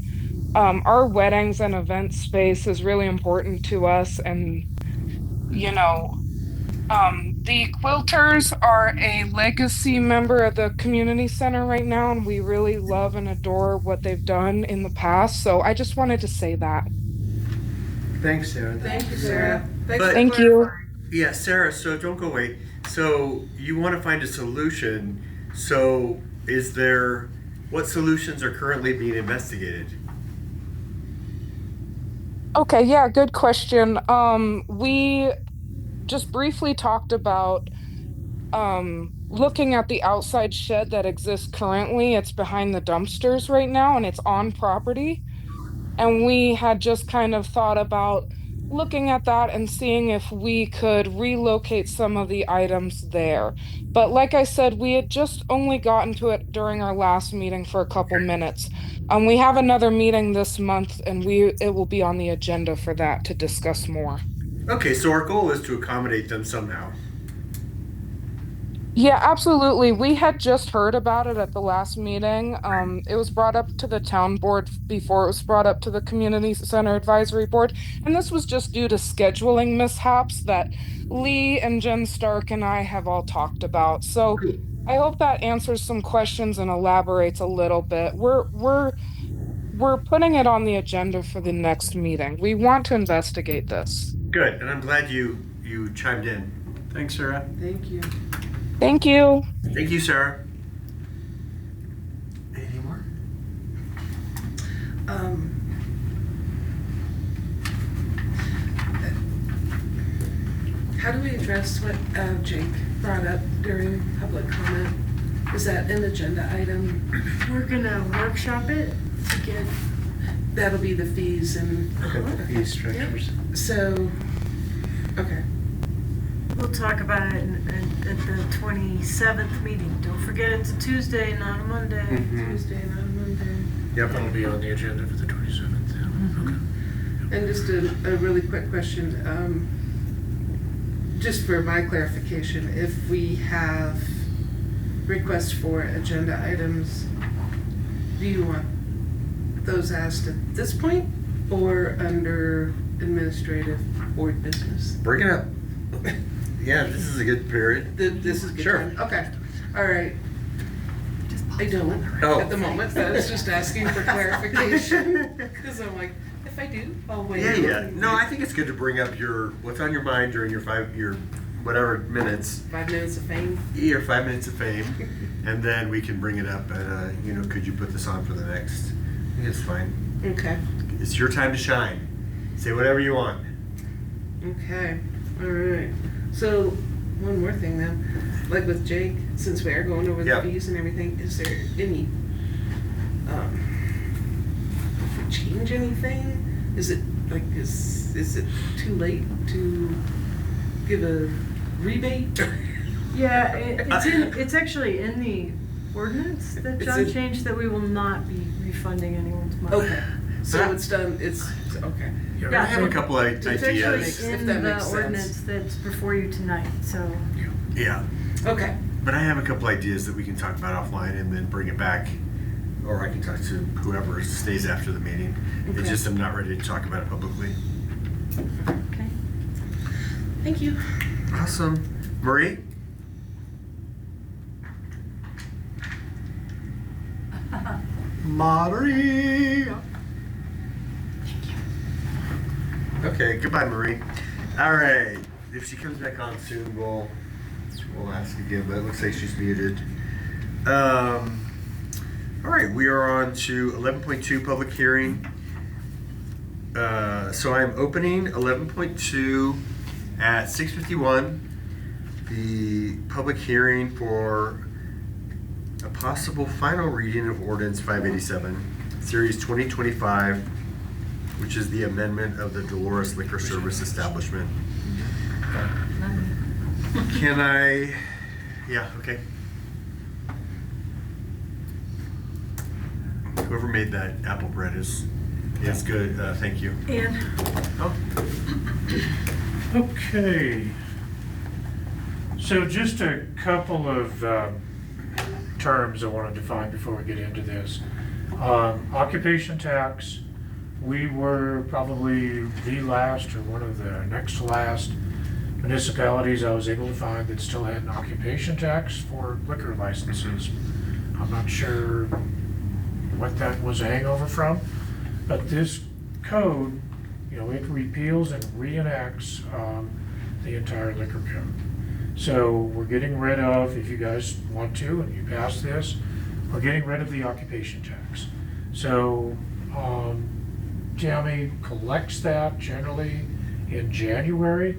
our weddings and event space is really important to us. And, the Quilters are a legacy member of the community center right now, and we really love and adore what they've done in the past. So I just wanted to say that. Thanks, Sarah. Thank you, Sarah. Thanks But- for Thank you. clarifying. Yeah, Sarah, so don't go away. So you want to find a solution. So what solutions are currently being investigated? Okay, yeah, good question. We just briefly talked about looking at the outside shed that exists currently. It's behind the dumpsters right now and it's on property. And we had just kind of thought about looking at that and seeing if we could relocate some of the items there. But like I said, we had just only gotten to it during our last meeting for a couple minutes. We have another meeting this month and it will be on the agenda for that to discuss more. Okay, so our goal is to accommodate them somehow. Yeah, absolutely. We had just heard about it at the last meeting. It was brought up to the town board before it was brought up to the community center advisory board. And this was just due to scheduling mishaps that Lee and Jen Stark and I have all talked about. So I hope that answers some questions and elaborates a little bit. We're putting it on the agenda for the next meeting. We want to investigate this. Good, and I'm glad you chimed in. Thanks, Sarah. Thank you. Thank you. Thank you, Sarah. Anything more? How do we address what Jake brought up during public comment? Is that an agenda item? We're gonna workshop it to get. That'll be the fees and. Fee structures. So, okay. We'll talk about it at the 27th meeting. Don't forget it's a Tuesday, not a Monday. Tuesday, not Monday. Yep. That'll be on the agenda for the 27th. Yeah. Okay. And just a really quick question, just for my clarification, if we have requests for agenda items, do you want those asked at this point or under administrative board business? Bring it up. Yeah, this is a good period. This is good Sure. time. Okay. All right. I don't Oh. at the moment, but I was just asking for clarification. Because I'm like, if I do, I'll wait. Yeah. No, I think it's good to bring up what's on your mind during your whatever minutes. 5 minutes of fame. Your 5 minutes of fame, and then we can bring it up at could you put this on for the next? I think it's fine. Okay. It's your time to shine. Say whatever you want. Okay. All right. So one more thing then. Like with Jake, since we are going over the Yeah. fees and everything, is there any, if we change anything, is it like, is it too late to give a rebate? Yeah, it's actually in the ordinance that It's John in- changed that we will not be refunding anyone's money. Okay. So it's done, it's, okay. I have a couple of It's ideas. actually If in that the makes sense. ordinance that's before you tonight, so. Yeah, Okay. but I have a couple ideas that we can talk about offline and then bring it back, or I can talk to whoever stays after the meeting. It's Okay. just I'm not ready to talk about it publicly. Okay. Thank you. Awesome, Marie. Maria. Okay, goodbye, Marie. All right, if she comes back on soon, we'll ask again, but it looks like she's muted. All right, we are on to 11.2 public hearing. So I'm opening 11.2 at 6:51. The public hearing for a possible final reading of ordinance 587, series 2025, which is the amendment of the Dolores Liquor Service Establishment. Can I, yeah, okay. Whoever made that apple bread is good, thank you. And Oh, Okay. So just a couple of terms I want to define before we get into this. Occupation tax, we were probably the last or one of the next to last municipalities I was able to find that still had an occupation tax for liquor licenses. I'm not sure what that was a hangover from, but this code, it repeals and reenacts the entire liquor code. So we're getting rid of, if you guys want to, and you pass this, we're getting rid of the occupation tax. So Tammy collects that generally in January.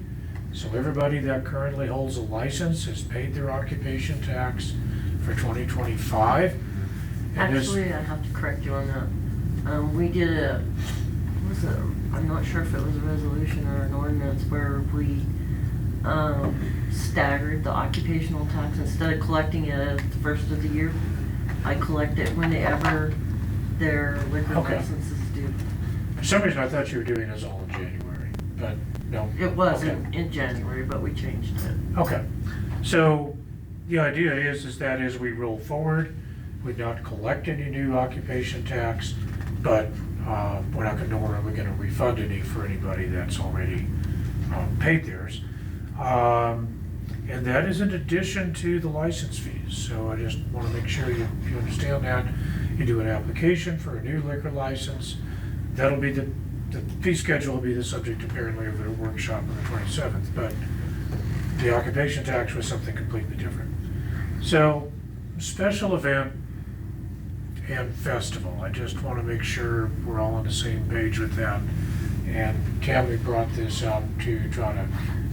So everybody that currently holds a license has paid their occupation tax for 2025. And this- Actually, I have to correct you on that. We did I'm not sure if it was a resolution or an ordinance where we staggered the occupational tax. Instead of collecting it at the first of the year, I collect it whenever their liquor Okay. license is due. For some reason, I thought you were doing this all in January, but no. It was Okay. in January, but we changed it. Okay, so the idea is that as we roll forward, we not collect any new occupation tax, but we're not nor are we gonna refund any for anybody that's already paid theirs. And that is in addition to the license fees, so I just wanna make sure you understand that. You do an application for a new liquor license, that'll be the fee schedule will be the subject apparently of the workshop on the 27th, but the occupation tax was something completely different. So, special event and festival, I just want to make sure we're all on the same page with that. And Tammy brought this up to try to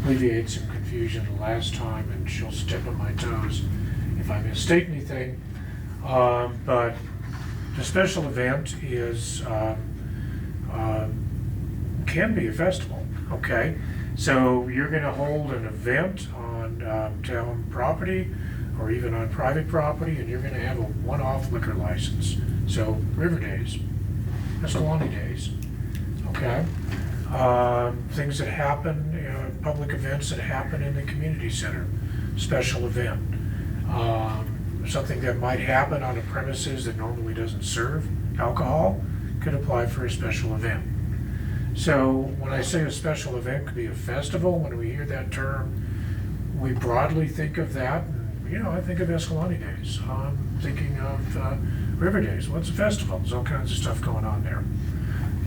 alleviate some confusion the last time, and she'll step on my toes if I misstate anything. But the special event is can be a festival, okay? So you're gonna hold an event on town property or even on private property, and you're gonna have a one-off liquor license. So River Days, Escalante Days, okay? Things that happen, public events that happen in the community center, special event. Something that might happen on a premises that normally doesn't serve alcohol could apply for a special event. So when I say a special event could be a festival, when we hear that term, we broadly think of that. I think of Escalante Days. I'm thinking of River Days. What's a festival? There's all kinds of stuff going on there.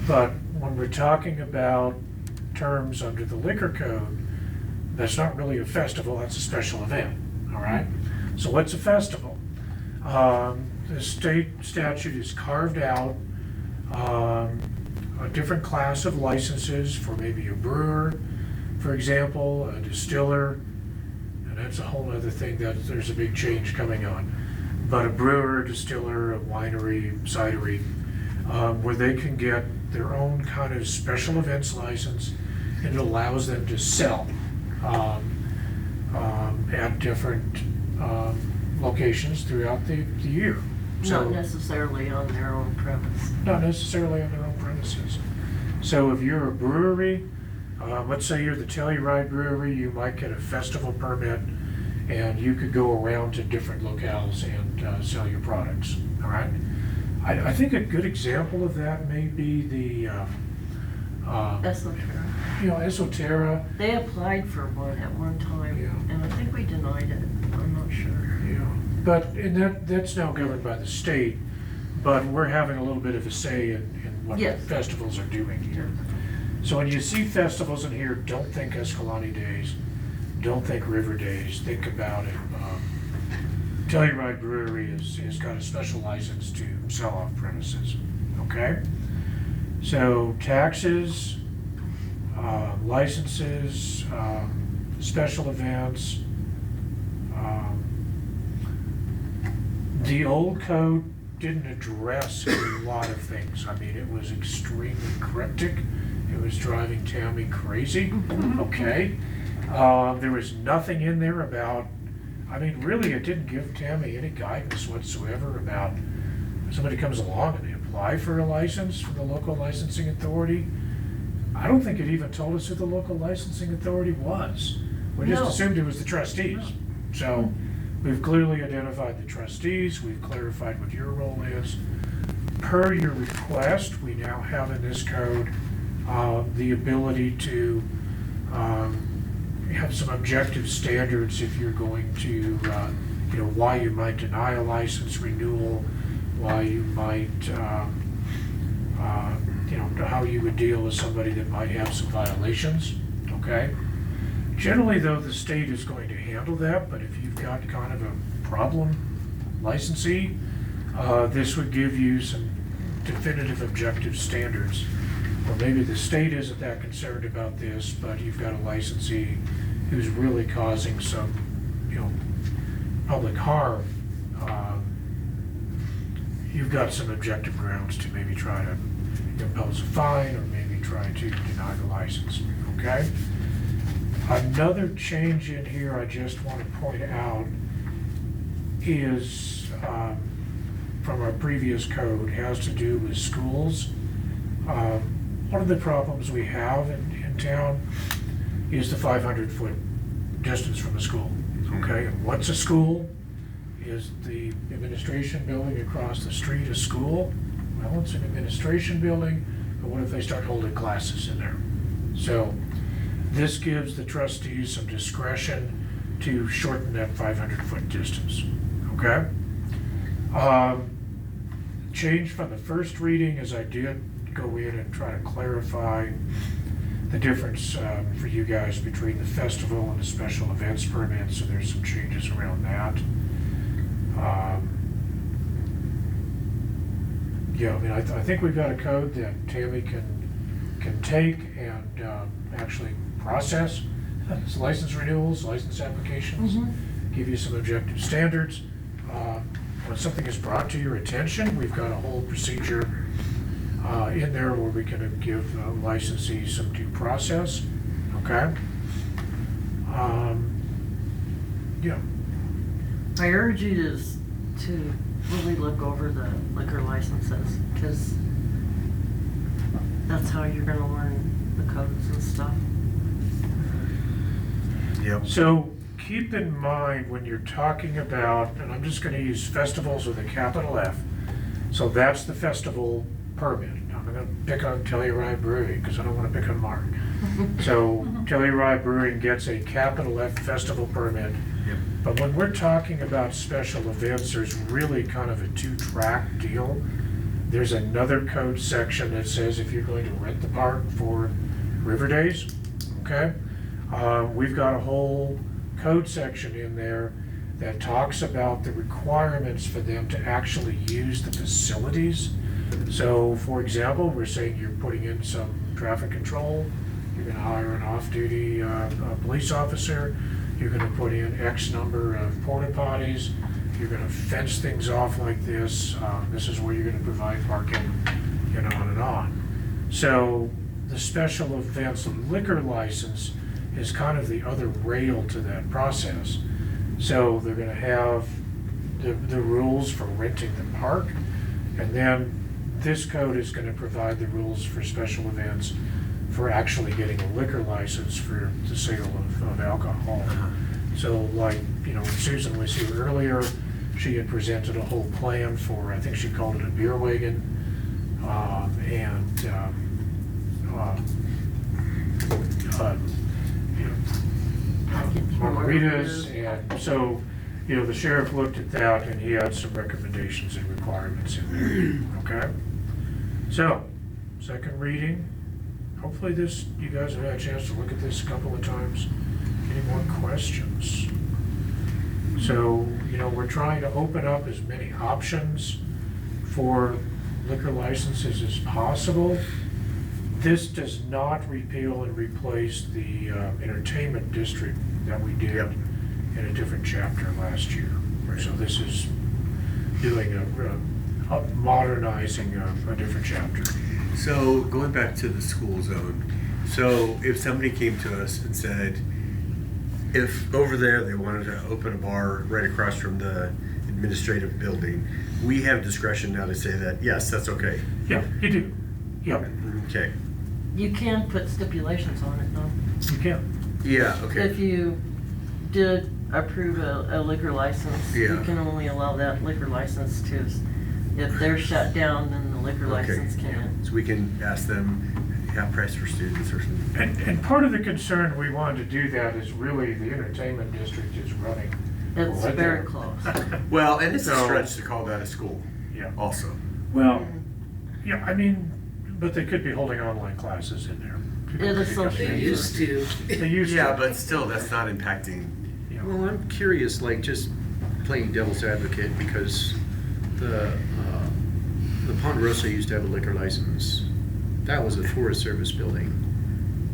But when we're talking about terms under the liquor code, that's not really a festival, that's a special event, all right? So what's a festival? The state statute is carved out a different class of licenses for maybe a brewer, for example, a distiller, and that's a whole other thing that there's a big change coming on. But a brewer, a distiller, a winery, cidery, where they can get their own kind of special events license, and it allows them to sell at different locations throughout the year. So, Not necessarily on their own premise. not necessarily on their own premises. So if you're a brewery, let's say you're the Telluride Brewery, you might get a festival permit, and you could go around to different locales and sell your products, all right? I think a good example of that may be the Esoterra. Esoterra. They applied for one at one time, Yeah. and I think we denied it. I'm not sure. Yeah, but and that's now governed by the state, but we're having a little bit of a say in what Yes. festivals are doing here. So when you see festivals in here, don't think Escalante Days, don't think River Days, think about it. Telluride Brewery has got a special license to sell off premises, okay? So taxes, licenses, special events. The old code didn't address a lot of things. I mean, it was extremely cryptic. It was driving Tammy crazy, okay? There was nothing in there about, really, it didn't give Tammy any guidance whatsoever about if somebody comes along and they apply for a license from the local licensing authority. I don't think it even told us who the local licensing authority was. We just No. assumed it was the trustees. So we've clearly identified the trustees, we've clarified what your role is. Per your request, we now have in this code the ability to have some objective standards if you're going to, why you might deny a license renewal, why you might, how you would deal with somebody that might have some violations, okay? Generally, though, the state is going to handle that, but if you've got kind of a problem licensee, this would give you some definitive objective standards. Or maybe the state isn't that concerned about this, but you've got a licensee who's really causing some, public harm. You've got some objective grounds to maybe try to impose a fine or maybe try to deny the license, okay? Another change in here I just want to point out is from our previous code, has to do with schools. One of the problems we have in town is the 500-foot distance from a school, okay? And what's a school? Is the administration building across the street a school? Well, it's an administration building, but what if they start holding classes in there? So this gives the trustees some discretion to shorten that 500-foot distance, okay? Change from the first reading is I did go in and try to clarify the difference for you guys between the festival and the special events permit, so there's some changes around that. I think we've got a code that Tammy can take and actually process. It's license renewals, license applications, give you some objective standards. When something is brought to your attention, we've got a whole procedure in there where we can give licensees some due process, okay? I urge you to really look over the liquor licenses, because that's how you're gonna learn the codes and stuff. Yep. So keep in mind when you're talking about, and I'm just gonna use festivals with a capital F, so that's the festival permit, I'm gonna pick on Telluride Brewing, because I don't wanna pick on Mark. So Telluride Brewing gets a capital F festival permit. Yep. But when we're talking about special events, there's really kind of a two-track deal. There's another code section that says if you're going to rent the park for River Days, okay? We've got a whole code section in there that talks about the requirements for them to actually use the facilities. So, for example, we're saying you're putting in some traffic control, you're gonna hire an off-duty police officer, you're gonna put in X number of porta potties, you're gonna fence things off like this, this is where you're gonna provide parking, you know, on and on. So the special events liquor license is kind of the other rail to that process. So they're gonna have the rules for renting the park, and then this code is gonna provide the rules for special events for actually getting a liquor license for the sale of alcohol. So like, you know, when Susan was here earlier, she had presented a whole plan for, I think she called it a beer wagon, you know, margaritas, and so, you know, the sheriff looked at that and he had some recommendations and requirements in there, okay? So, second reading, hopefully this, you guys have had a chance to look at this a couple of times. Any more questions? So, you know, we're trying to open up as many options for liquor licenses as possible. This does not repeal and replace the entertainment district that we did in a different chapter last year. So this is doing modernizing a different chapter. So going back to the school zone, so if somebody came to us and said, if over there they wanted to open a bar right across from the administrative building, we have discretion now to say that, yes, that's okay. Yeah, you do. Yeah. Okay. You can put stipulations on it though. You can. Yeah, okay. If you did approve a liquor license, you Yeah. can only allow that liquor license to, if they're shut down, then the liquor license can't. So we can ask them, have price for students or something. And part of the concern we wanted to do that is really the entertainment district is running. It's right very there. close. Well, and it's a So- stretch to call that a school. Yeah. Also. Well, yeah, I mean, but they could be holding online classes in there. People Yeah, could the be coming social- in They for- used to. They used to. Yeah, but still, that's not impacting. Well, I'm curious, like, just playing devil's advocate, because the Ponderosa used to have a liquor license. That was a Forest Service building.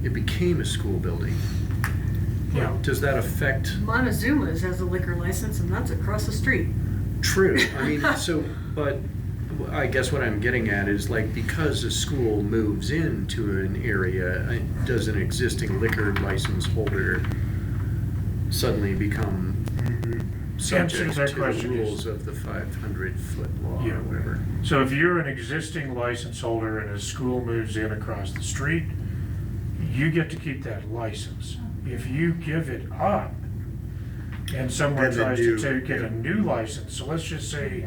It became a school building. Yeah. Does that affect? Montezuma's has a liquor license and that's across the street. True, I mean, so, but I guess what I'm getting at is, like, because a school moves into an area, does an existing liquor license holder suddenly become subject that to the question is- rules of the 500-foot law Yeah. or whatever? So if you're an existing license holder and a school moves in across the street, you get to keep that license. If you give it up and someone Then the tries new- to get a new license, so let's just say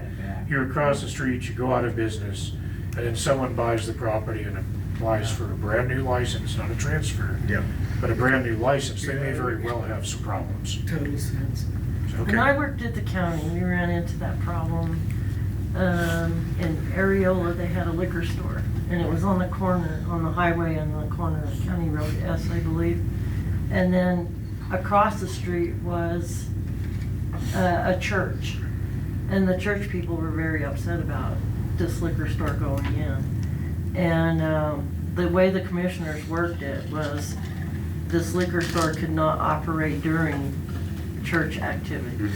you're across the street, you go out of business, and then someone buys the property and applies for a brand new license, not a transfer, Yeah. but a brand new license, they may very well have some problems. Total sense. Okay. When I worked at the county, we ran into that problem. In Areola, they had a liquor store, and it was on the corner, on the highway on the corner of County Road S, I believe. And then across the street was a church, and the church people were very upset about this liquor store going in. And the way the commissioners worked it was this liquor store could not operate during church activities.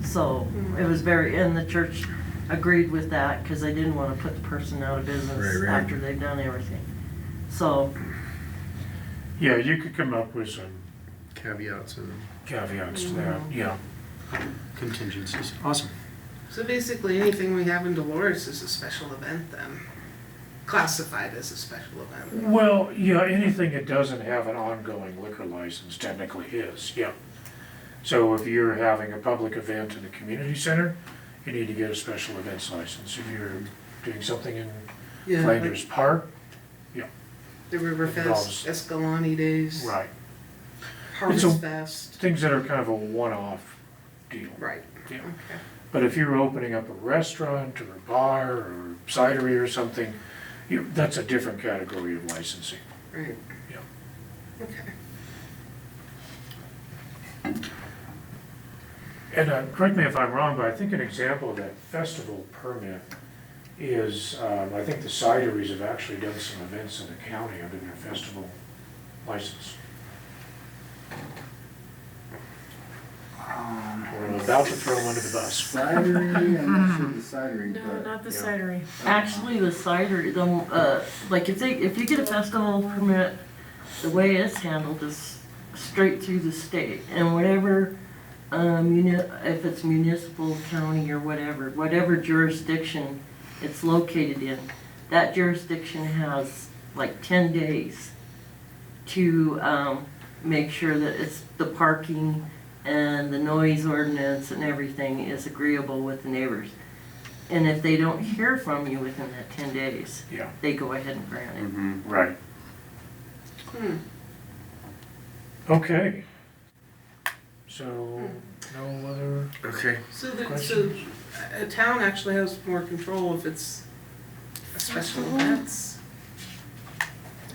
So it was and the church agreed with that because they didn't want to put the person out of business Right. after they've done everything. So, Yeah, you could come up with some Caveats and caveats to that, yeah. contingencies. Awesome. So basically, anything we have in Dolores is a special event then, classified as a special event. Well, yeah, anything that doesn't have an ongoing liquor license technically is, yeah. So if you're having a public event in the community center, you need to get a special events license. If you're doing something in Yeah, Flanders Park, the Riverfest, involves- Escalante Days. right. Harvest It's a- Fest. Things that are kind of a one-off deal. Right. Yeah. Okay. But if you're opening up a restaurant or a bar or cidery or something, that's a different category of licensing. Right. Yeah. Okay. And correct me if I'm wrong, but I think an example of that festival permit is, I think the cideries have actually done some events in the county under their festival license. We're about to throw them under the bus. Cidery, I'm not sure the cidery, No, but. not the Yeah. cidery. Actually, the cider, like if you get a festival permit, the way it's handled is straight through the state. And whatever, if it's municipal, county, or whatever jurisdiction it's located in, that jurisdiction has like 10 days to make sure that it's the parking and the noise ordinance and everything is agreeable with the neighbors. And if they don't hear from you within that 10 days, Yeah. they go ahead and grant it. Right. Okay. So, no other, Okay. So the, Questions? a town actually has more control if it's a special events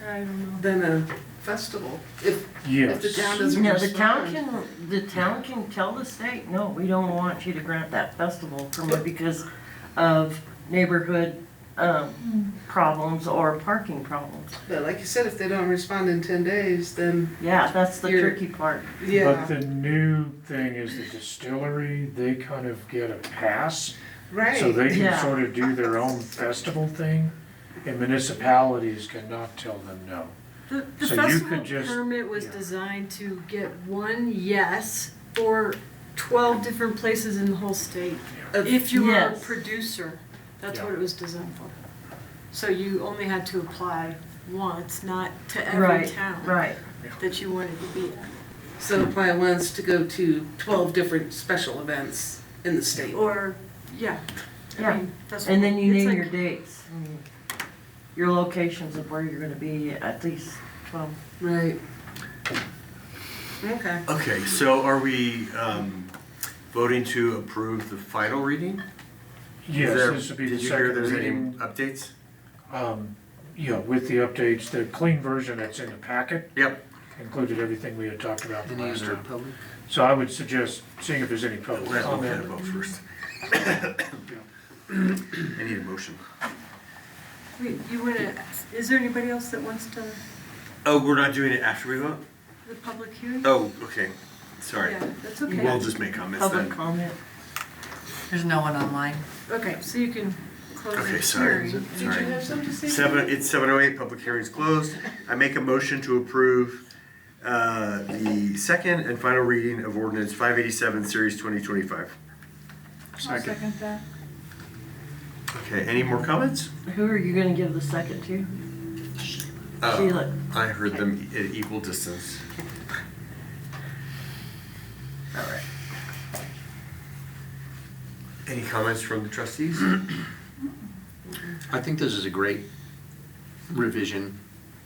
I don't know. than a festival. If the yes. town doesn't No, respond. the town can tell the state, no, we don't want you to grant that festival permit because of neighborhood, problems or parking problems. But like you said, if they don't respond in 10 days, then Yeah, that's the You're- tricky part. yeah. But the new thing is the distillery, they kind of get a pass. Right. So they can Yeah. sort of do their own festival thing, and municipalities cannot tell them no. The So you festival could just- permit was yeah. designed to get one yes for 12 different places in the whole state. If you were a Yes. producer, that's Yeah. what it was designed for. So you only had to apply once, not to every Right, town right. that you wanted to be at. So apply once to go to 12 different special events in the state. Or, yeah. Yeah. I mean, that's And then you it's name like- your dates, I mean, your locations of where you're gonna be at least 12. Right. Okay. Okay, so are we voting to approve the final reading? Yes, Is there- this would be the Did you hear second there's any reading. updates? Yeah, with the updates, the clean version that's in the packet Yep. included everything we had talked about the Any last other time. public? So I would suggest seeing if there's any public We're gonna comment. vote first. I need a motion. Wait, you wanna, is there anybody else that wants to, Oh, we're not doing it after we vote? the public hearing? Oh, okay, sorry. Yeah, that's okay. We'll just make comments Public then. comment. There's no one online. Okay, so you can close Okay, the sorry. hearing. Did you have something to say? It's 7:08, public hearing's closed. I make a motion to approve the second and final reading of ordinance 587, series 2025. I'll second that. Okay, any more comments? Who are you gonna give the second to? Sheila. I heard them at equal distance. All right. Any comments from the trustees? I think this is a great revision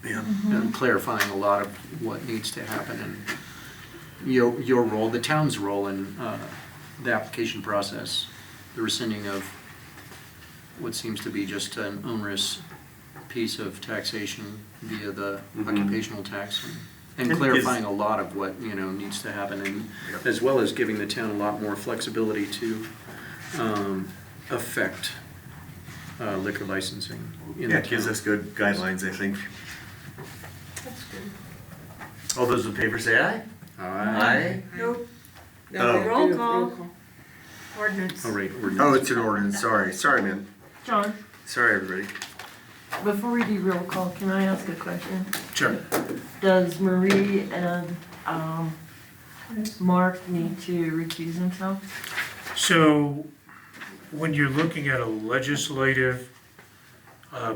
Yeah. and clarifying a lot of what needs to happen and your role, the town's role in the application process, the rescinding of what seems to be just an onerous piece of taxation via the occupational tax and And clarifying a lot of what, needs to happen and as well as giving the town a lot more flexibility to affect liquor licensing in the Yeah, it gives town. us good guidelines, I think. That's good. All those in favor say aye. Aye. Nope, No, Oh. we have to Roll do a call. ordinance. Oh, right, ordinance. Oh, it's an ordinance, sorry, man. John, Sorry, everybody. before we do roll call, can I ask a question? Sure. Does Marie and, Mark need to recuse themselves? So when you're looking at a legislative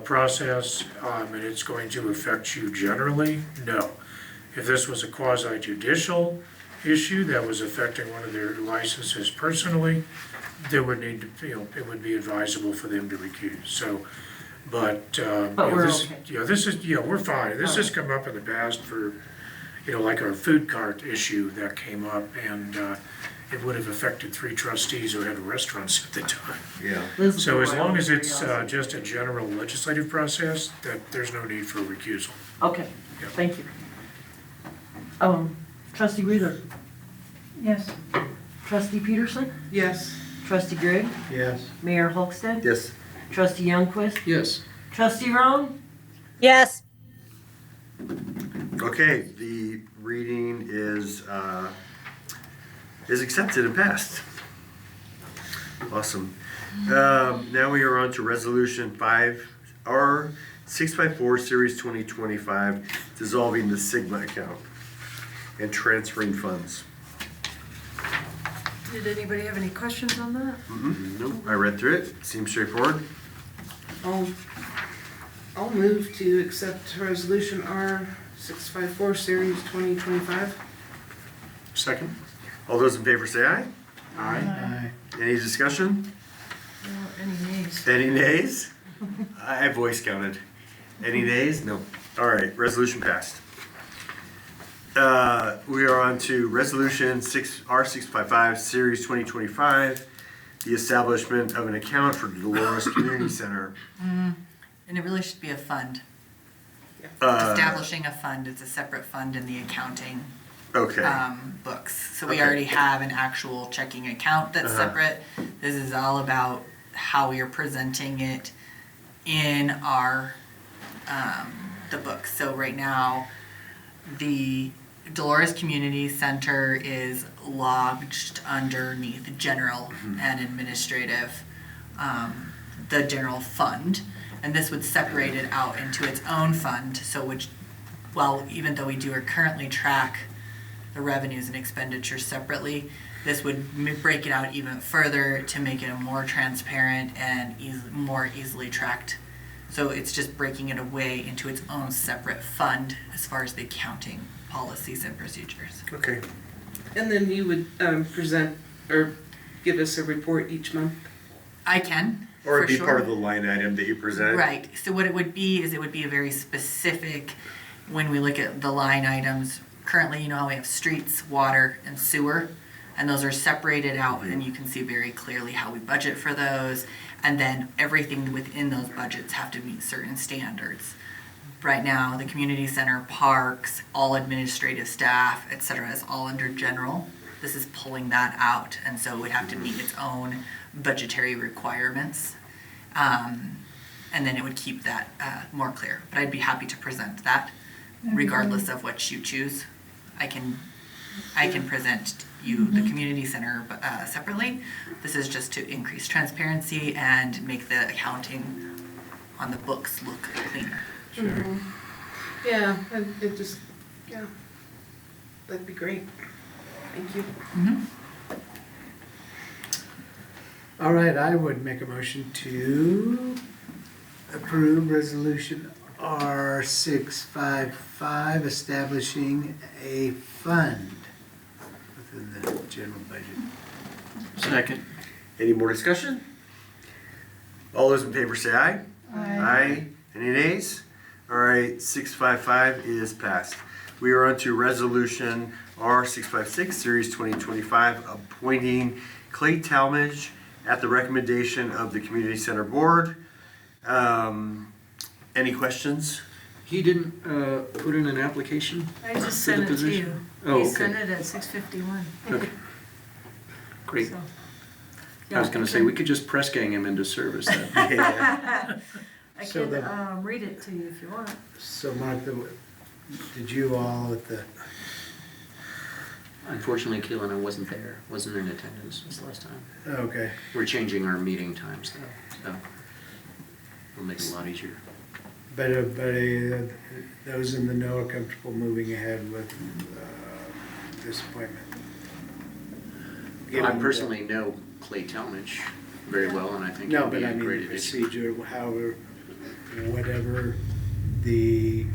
process, and it's going to affect you generally, no. If this was a quasi judicial issue that was affecting one of their licenses personally, there would need to, it would be advisable for them to recuse. So But, we're this, okay. this is, we're fine. This All has right. come up in the past for, like our food cart issue that came up, and it would have affected 3 trustees who had restaurants at the time. Yeah. This is So as where long I'm as it's curiosity. just a general legislative process, that there's no need for recusal. Okay, Yeah. thank you. Trustee Wheeler, Yes. trustee Peterson, Yes. trustee Grigg, Yes. Mayor Holstead, Yes. trustee Youngquist, Yes. trustee Roan, Yes. Okay, the reading is accepted and passed. Awesome. Now we are on to resolution 5R654 series 2025, dissolving the Sigma account and transferring funds. Did anybody have any questions on that? Nope, I read through it. Seems straightforward. I'll move to accept resolution R654 series 2025. Second? All those in favor say aye. Aye. Any discussion? No, any nays? Any nays? I voice counted. Any nays? No. All right, resolution passed. We are on to resolution R655 series 2025, the establishment of an account for Dolores Community Center. And it really should be a fund. Uh, Establishing a fund, it's a separate fund in the accounting Okay, books. So we Okay. already have an actual checking account that's separate. This is all about how we are presenting it in our, the books. So right now, the Dolores Community Center is logged underneath general and administrative, the general fund. And this would separate it out into its own fund, so which, well, even though we do currently track the revenues and expenditures separately, this would break it out even further to make it a more transparent and more easily tracked. So it's just breaking it away into its own separate fund as far as the accounting policies and procedures. okay. And then you would present or give us a report each month. I can, Or it'd for be sure. part of the line item that you presented. Right, so what it would be is it would be a very specific, when we look at the line items, currently, you know how we have streets, water, and sewer, and those are separated out, and you can see very clearly how we budget for those, and then everything within those budgets have to meet certain standards. Right now, the community center, parks, all administrative staff, et cetera, is all under general. This is pulling that out, and so it would have to meet its own budgetary requirements. And then it would keep that more clear. But I'd be happy to present that, regardless of what you choose. I can present you the community center separately. This is just to increase transparency and make the accounting on the books look cleaner. Yeah, it just, yeah, that'd be great. Thank you. All right, I would make a motion to approve resolution R655, establishing a fund within the general budget. Second. Any more discussion? All those in favor say aye. Aye. Any nays? All right, 655 is passed. We are on to resolution R656, series 2025, appointing Clay Talmadge at the recommendation of the Community Center Board. Any questions? He didn't put in an application? I just For the sent it to position? you. Oh, He okay. sent it at 6:51. Okay. Great. So, I was gonna say, we could just press gang him into service then. Yeah. I So can the- read it to you if you want. So Martha, did you all at the, Unfortunately, Keelan, I wasn't there, wasn't in attendance this last time. okay, We're changing our meeting times though, so it'll make it a lot easier. but those in the know are comfortable moving ahead with this appointment? I Given personally know Clay Talmadge very well, and I think No, he'd but be I a mean, great addition. procedure, however, whatever the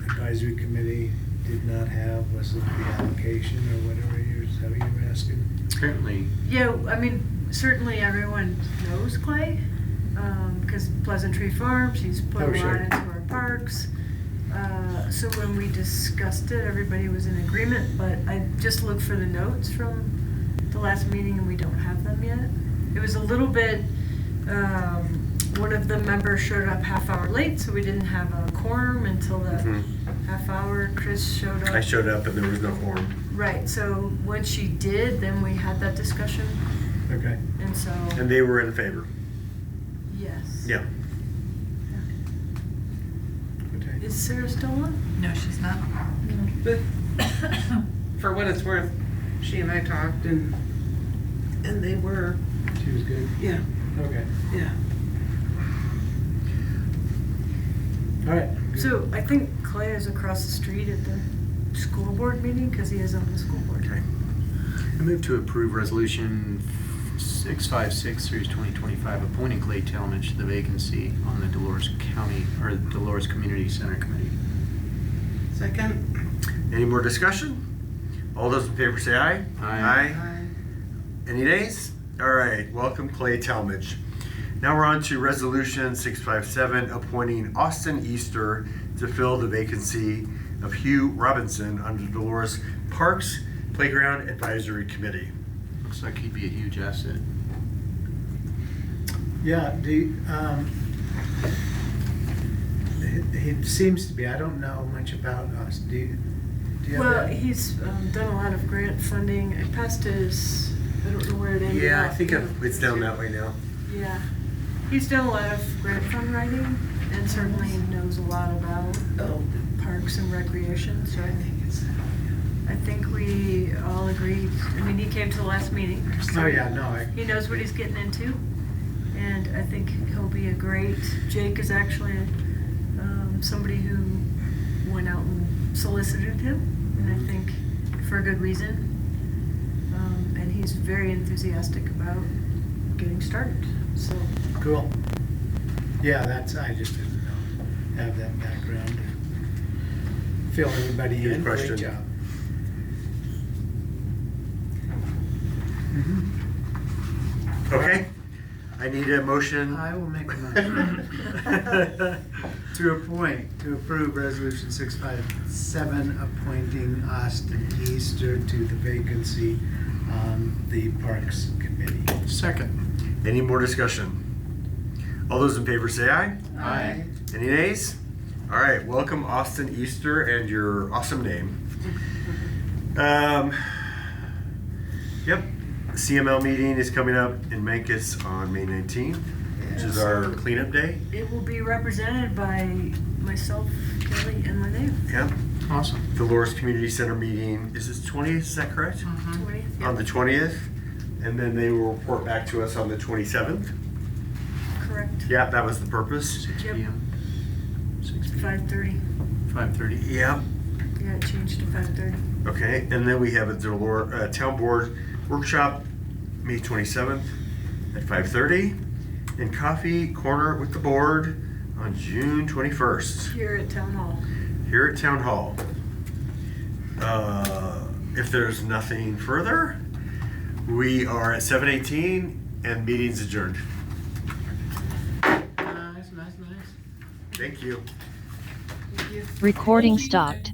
advisory committee did not have, was it the application or whatever is how you were asking? Apparently, Yeah, I mean, certainly everyone knows Clay, because Pleasant Tree Farms, he's put a lot sure. into our parks. So when we discussed it, everybody was in agreement, but I just looked for the notes from the last meeting and we don't have them yet. It was a little bit, one of the members showed up half hour late, so we didn't have a quorum until the half hour. Chris showed up. I showed up and there was no quorum. Right, so when she did, then we had that discussion, Okay. and so, And they were in favor. yes. Yeah. Okay. Is Sarah still on? No, she's not. But for what it's worth, she and I talked and they were, She was good? yeah, Okay. yeah. All right. good. So I think Clay is across the street at the school board meeting, because he is on the school board. Okay. I move to approve resolution 656, series 2025, appointing Clay Talmadge to the vacancy on the Dolores County, or Dolores Community Center Committee. Second? Any more discussion? All those in favor say aye. Aye. Any nays? All right, welcome Clay Talmadge. Now we're on to resolution 657, appointing Austin Easter to fill the vacancy of Hugh Robinson under Dolores Parks Playground Advisory Committee. Looks like he'd be a huge asset. Yeah, he seems to be, I don't know much about us. Do you have Well, that? he's done a lot of grant funding. I passed his, I don't know where it ended Yeah, I up. think it's down that way now. Yeah. He's done a lot of grant fund writing, and certainly knows a lot about parks and recreation, so I think we all agreed. I mean, he came to the last meeting. so Oh, yeah, no, He knows what he's getting into, and I think he'll be a great, Jake is actually somebody who went out and solicited him, and I think for a good reason. And he's very enthusiastic about getting started, so. Cool. Yeah, I just didn't know, have that background. Fill everybody Good in, question. great job. Okay, I need a motion. I will make a motion to approve resolution 657, appointing Austin Easter to the vacancy on the Parks Committee. Second. Any more discussion? All those in favor say aye. Aye. Any nays? All right, welcome Austin Easter and your awesome name. Yep, CML meeting is coming up in Mancus on May 19th, which is our cleanup day. It will be represented by myself, Kelly, and Linnea. Yep. Awesome. Dolores Community Center meeting, is it 20th, is that correct? 20th, On the 20th, and then they will report back to us on the 27th. correct. Yeah, that was the purpose. 6 Yep. p.m. 6 p.m. 5:30. 5:30. Yeah, Yeah, it changed to 5:30. okay, and then we have a Dolores Town Board Workshop, May 27th at 5:30, and Coffee Corner with the Board on June 21st. Here at Town Hall. Here at Town Hall. If there's nothing further, we are at 7:18 and meeting's adjourned. Nice. Thank you. Thank you. Recording stopped.